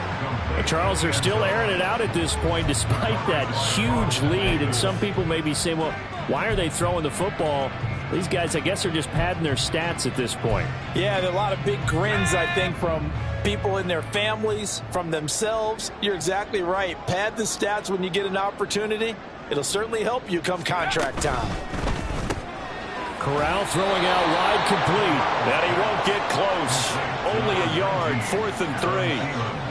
Charles, they're still airing it out at this point despite that huge lead. And some people may be saying, well, why are they throwing the football? These guys, I guess, are just padding their stats at this point. Yeah, there are a lot of big grins, I think, from people in their families, from themselves. You're exactly right. Pad the stats when you get an opportunity. It'll certainly help you come contract time. Corral throwing out wide, complete. That he won't get close. Only a yard, 4th and 3.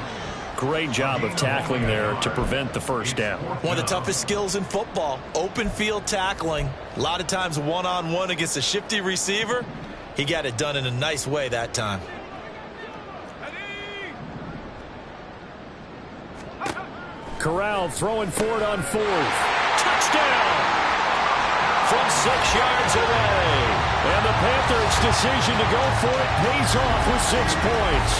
Great job of tackling there to prevent the first down. One of the toughest skills in football, open field tackling. A lot of times one-on-one against a shifty receiver. He got it done in a nice way that time. Corral throwing for it on 4th. Touchdown! From 6 yards away. And the Panthers' decision to go for it pays off with 6 points.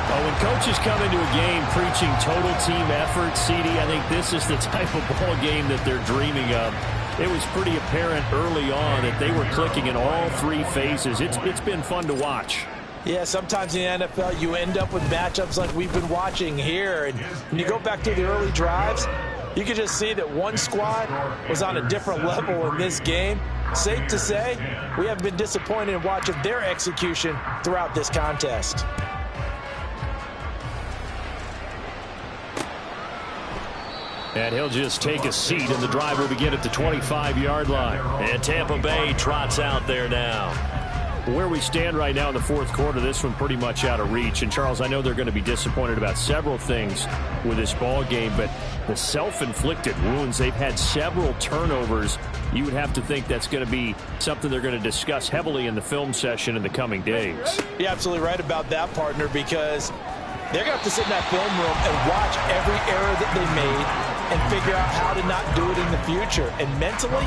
Well, when coaches come into a game preaching total team effort, CD, I think this is the type of ball game that they're dreaming of. It was pretty apparent early on that they were clicking in all 3 phases. It's been fun to watch. Yeah, sometimes in the NFL you end up with matchups like we've been watching here. And when you go back to the early drives, you can just see that one squad was on a different level in this game. Safe to say, we haven't been disappointed in watching their execution throughout this contest. And he'll just take a seat, and the drive will begin at the 25-yard line. And Tampa Bay trots out there now. Where we stand right now in the 4th quarter, this one pretty much out of reach. And, Charles, I know they're going to be disappointed about several things with this ball game, but the self-inflicted wounds, they've had several turnovers. You would have to think that's going to be something they're going to discuss heavily in the film session in the coming days. You're absolutely right about that, partner, because they're going to have to sit in that film room and watch every error that they made and figure out how to not do it in the future. And mentally,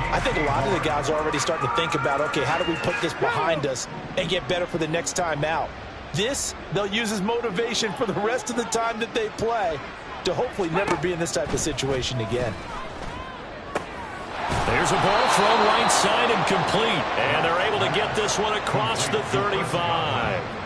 I think a lot of the guys are already starting to think about, okay, how do we put this behind us and get better for the next time out? This, they'll use as motivation for the rest of the time that they play to hopefully never be in this type of situation again. There's a ball thrown right side and complete. And they're able to get this one across the 35.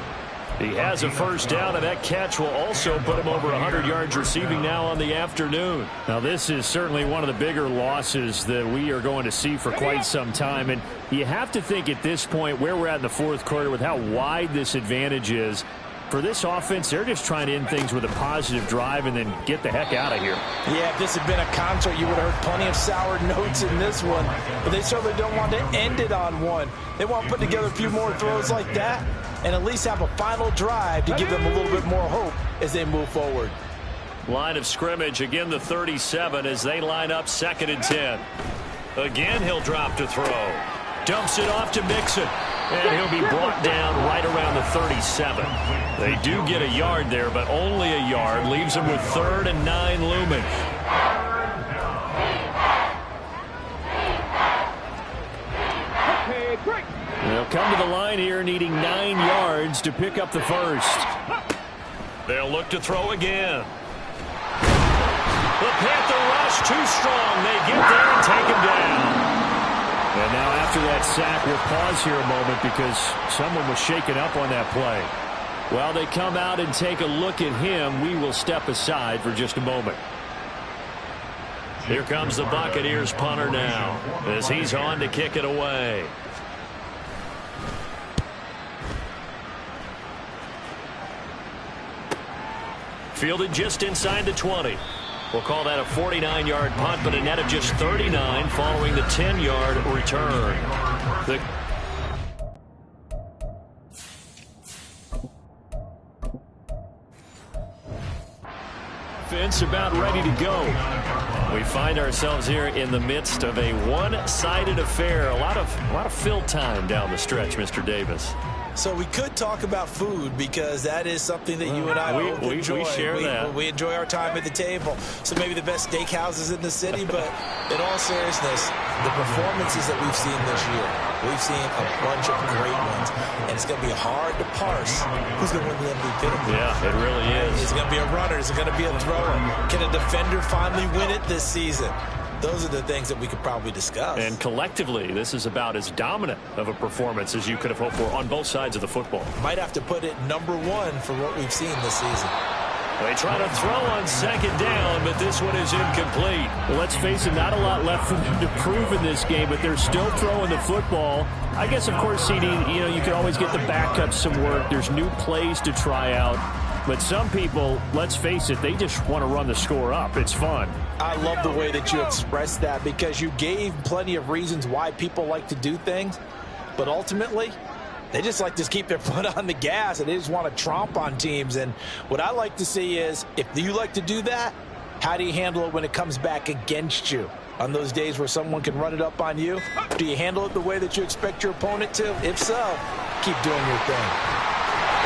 He has a first down, and that catch will also put him over 100 yards receiving now on the afternoon. Now, this is certainly one of the bigger losses that we are going to see for quite some time. And you have to think at this point where we're at in the 4th quarter with how wide this advantage is. For this offense, they're just trying to end things with a positive drive and then get the heck out of here. Yeah, if this had been a concert, you would have heard plenty of sour notes in this one. But they certainly don't want to end it on one. They want to put together a few more throws like that and at least have a final drive to give them a little bit more hope as they move forward. Line of scrimmage, again the 37 as they line up 2nd and 10. Again, he'll drop to throw. Dumps it off to Mixon. And he'll be brought down right around the 37. They do get a yard there, but only a yard. Leaves them with 3rd and 9 looming. They'll come to the line here needing 9 yards to pick up the first. They'll look to throw again. The Panther rush too strong. They get there and take him down. And now after that sack, we'll pause here a moment because someone was shaken up on that play. While they come out and take a look at him, we will step aside for just a moment. Here comes the Buccaneers punter now as he's on to kick it away. Fielded just inside the 20. We'll call that a 49-yard punt, but a net of just 39 following the 10-yard return. Offense about ready to go. We find ourselves here in the midst of a one-sided affair. A lot of fill time down the stretch, Mr. Davis. So we could talk about food because that is something that you and I both enjoy. We share that. We enjoy our time at the table. So maybe the best steakhouses in the city, but in all seriousness, the performances that we've seen this year, we've seen a bunch of great ones, and it's going to be hard to parse who's going to win the MVP. Yeah, it really is. Is it going to be a runner? Is it going to be a thrower? Can a defender finally win it this season? Those are the things that we could probably discuss. And collectively, this is about as dominant of a performance as you could have hoped for on both sides of the football. Might have to put it #1 for what we've seen this season. They try to throw on second down, but this one is incomplete. Well, let's face it, not a lot left for them to prove in this game, but they're still throwing the football. I guess, of course, CD, you can always get the backups some work. There's new plays to try out. But some people, let's face it, they just want to run the score up. It's fun. I love the way that you expressed that because you gave plenty of reasons why people like to do things. But ultimately, they just like to keep their foot on the gas and they just want to tromp on teams. And what I like to see is if you like to do that, how do you handle it when it comes back against you? On those days where someone can run it up on you, do you handle it the way that you expect your opponent to? If so, keep doing your thing.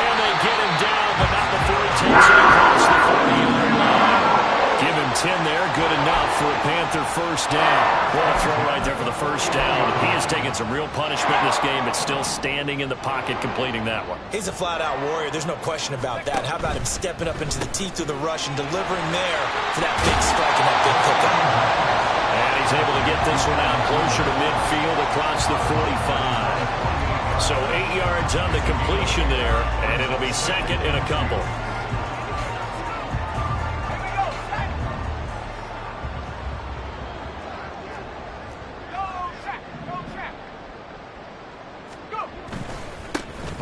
And they get him down, but not before he takes it across the 40-yard line. Give him 10 there, good enough for a Panther first down. What a throw right there for the first down. He has taken some real punishment in this game, but still standing in the pocket completing that one. He's a flat-out warrior. There's no question about that. How about him stepping up into the teeth of the rush and delivering there for that big strike and that big pickup. And he's able to get this one out closer to midfield across the 45. So 8 yards on the completion there, and it'll be second and a couple.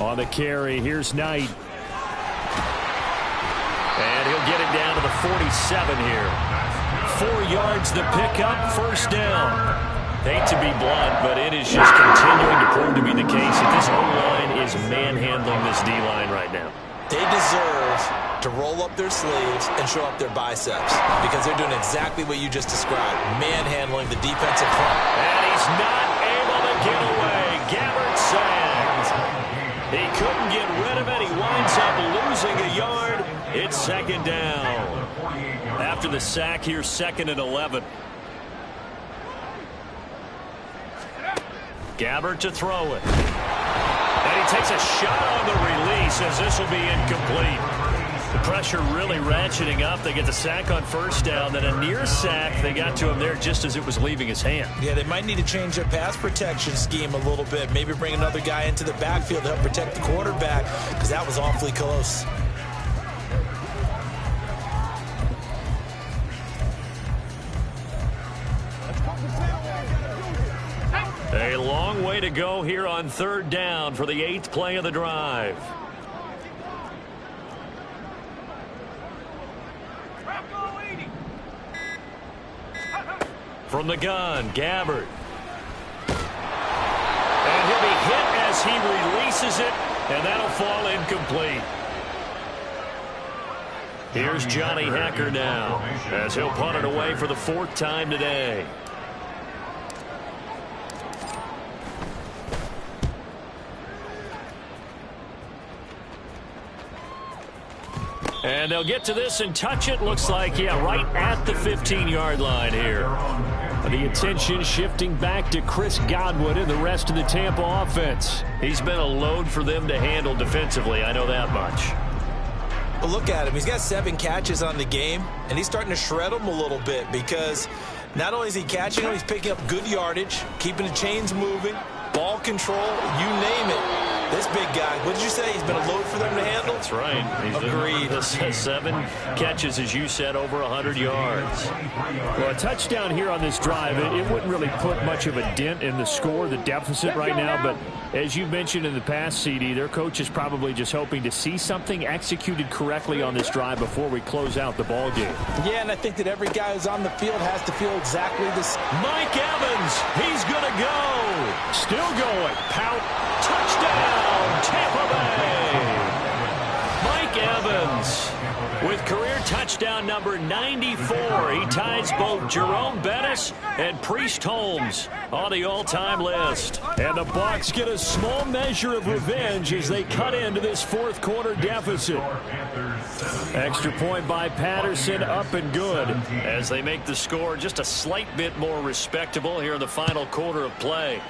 On the carry, here's Knight. And he'll get it down to the 47 here. 4 yards the pickup, first down. Hate to be blunt, but it is just continuing to prove to be the case that this O-line is manhandling this D-line right now. They deserve to roll up their sleeves and show up their biceps because they're doing exactly what you just described, manhandling the defensive front. And he's not able to get away. Gabbert sags. He couldn't get rid of it. He winds up losing a yard. It's second down. After the sack here, second and 11. Gabbert to throw it. And he takes a shot on the release as this will be incomplete. The pressure really ratcheting up. They get the sack on first down. Then a near sack. They got to him there just as it was leaving his hand. Yeah, they might need to change their pass protection scheme a little bit. Maybe bring another guy into the backfield to help protect the quarterback because that was awfully close. A long way to go here on third down for the 8th play of the drive. From the gun, Gabbert. And he'll be hit as he releases it, and that'll fall incomplete. Here's Johnny Hecker now as he'll punt it away for the 4th time today. And they'll get to this and touch it. Looks like, yeah, right at the 15-yard line here. The attention shifting back to Chris Godwin and the rest of the Tampa offense. He's been a load for them to handle defensively. I know that much. But look at him. He's got 7 catches on the game, and he's starting to shred them a little bit because not only is he catching them, he's picking up good yardage, keeping the chains moving, ball control, you name it. This big guy, what did you say? He's been a load for them to handle? That's right. Agreed. 7 catches, as you said, over 100 yards. Well, a touchdown here on this drive, it wouldn't really put much of a dent in the score, the deficit right now, but As you mentioned in the past, CD, their coach is probably just hoping to see something executed correctly on this drive before we close out the ball game. Yeah, and I think that every guy who's on the field has to feel exactly the same. Mike Evans, he's going to go. Still going. Pout. Touchdown, Tampa Bay. Mike Evans with career touchdown number 94. He ties both Jerome Bettis and Priest Holmes on the all-time list. And the Bucs get a small measure of revenge as they cut into this fourth quarter deficit. Extra point by Patterson, up and good, as they make the score just a slight bit more respectable here in the final quarter of play.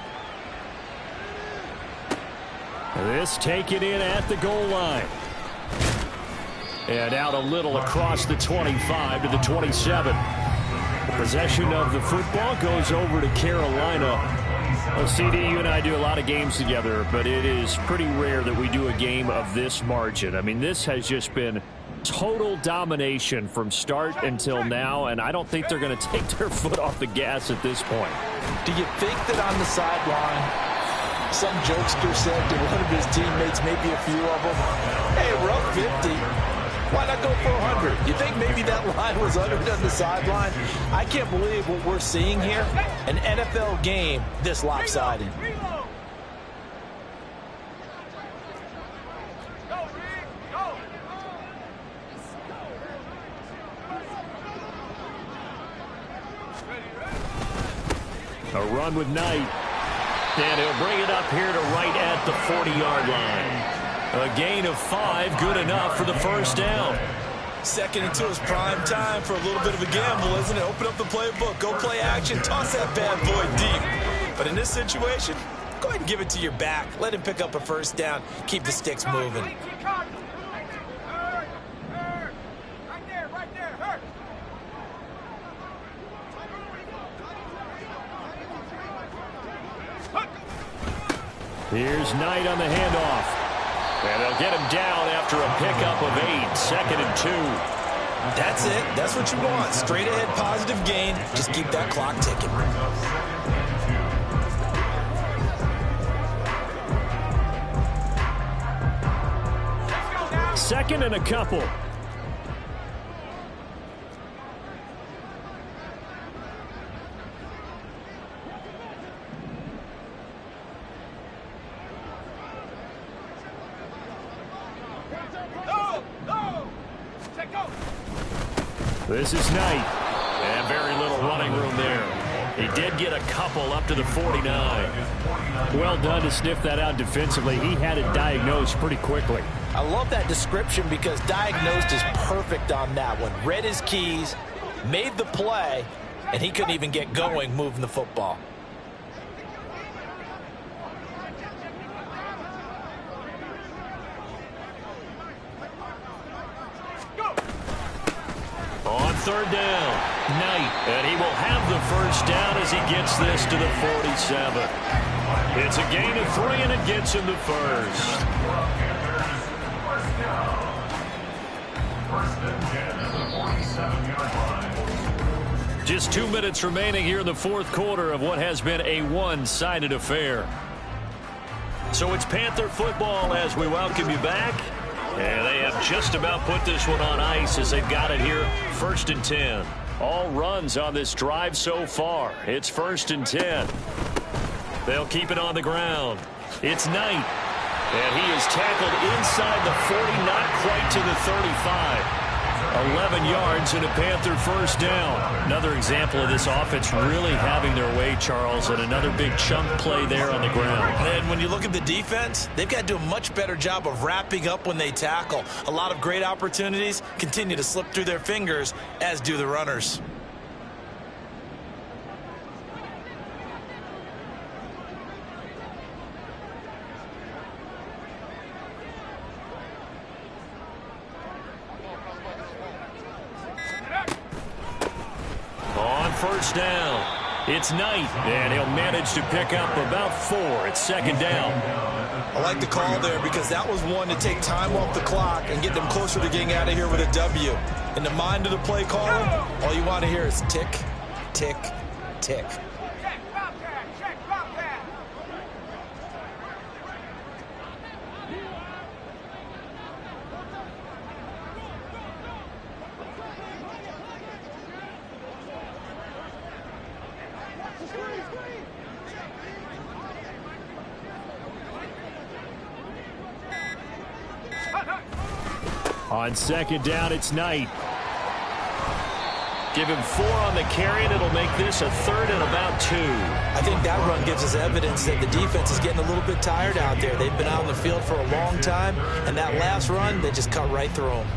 This taken in at the goal line. And out a little across the 25 to the 27. Possession of the football goes over to Carolina. Well, CD, you and I do a lot of games together, but it is pretty rare that we do a game of this margin. I mean, this has just been total domination from start until now, and I don't think they're going to take their foot off the gas at this point. Do you think that on the sideline, some jokester said to one of his teammates, maybe a few of them, hey, we're up 50. Why not go for 100? You think maybe that line was uttered on the sideline? I can't believe what we're seeing here. An NFL game this lopsided. A run with Knight. And he'll bring it up here to right at the 40-yard line. A gain of 5, good enough for the first down. Second and 2 is prime time for a little bit of a gamble, isn't it? Open up the playbook, go play action, toss that bad boy deep. But in this situation, go ahead and give it to your back. Let him pick up a first down. Keep the sticks moving. Here's Knight on the handoff. And they'll get him down after a pickup of 8, second and 2. That's it. That's what you want. Straight ahead positive gain. Just keep that clock ticking. Second and a couple. This is Knight. And very little running room there. He did get a couple up to the 49. Well done to sniff that out defensively. He had it diagnosed pretty quickly. I love that description because diagnosed is perfect on that one. Read his keys, made the play, and he couldn't even get going moving the football. On third down, Knight, and he will have the first down as he gets this to the 47. It's a gain of 3, and it gets him the first. Just 2 minutes remaining here in the fourth quarter of what has been a one-sided affair. So it's Panther football as we welcome you back. And they have just about put this one on ice as they've got it here, 1st and 10. All runs on this drive so far. It's 1st and 10. They'll keep it on the ground. It's Knight. And he is tackled inside the 40, not quite to the 35. 11 yards and a Panther first down. Another example of this offense really having their way, Charles, and another big chunk play there on the ground. And when you look at the defense, they've got to do a much better job of wrapping up when they tackle. A lot of great opportunities continue to slip through their fingers, as do the runners. First down. It's Knight, and he'll manage to pick up about 4. It's second down. I like the call there because that was one to take time off the clock and get them closer to getting out of here with a W. In the mind of the play caller, all you want to hear is tick, tick, tick. On second down, it's Knight. Give him 4 on the carry, and it'll make this a 3rd and about 2. I think that run gives us evidence that the defense is getting a little bit tired out there. They've been out on the field for a long time, and that last run, they just cut right through them.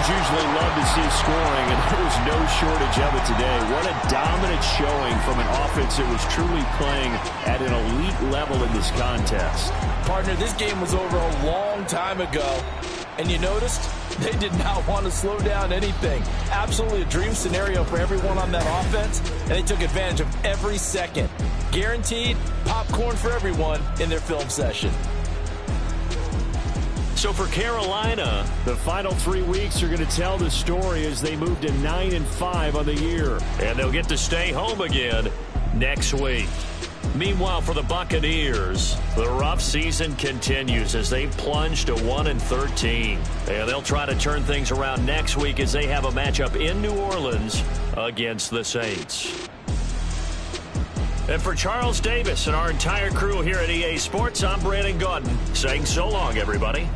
Usually love to see scoring, and there was no shortage of it today. What a dominant showing from an offense that was truly playing at an elite level in this contest. Partner, this game was over a long time ago, and you noticed they did not want to slow down anything. Absolutely a dream scenario for everyone on that offense, and they took advantage of every second. Guaranteed popcorn for everyone in their film session. So for Carolina, the final 3 weeks are going to tell the story as they move to 9-5 on the year. and they'll get to stay home again next week. Meanwhile, for the Buccaneers, the rough season continues as they plunge to 1-13. And they'll try to turn things around next week as they have a matchup in New Orleans against the Saints. And for Charles Davis and our entire crew here at EA Sports, I'm Brandon Gaudin saying so long, everybody.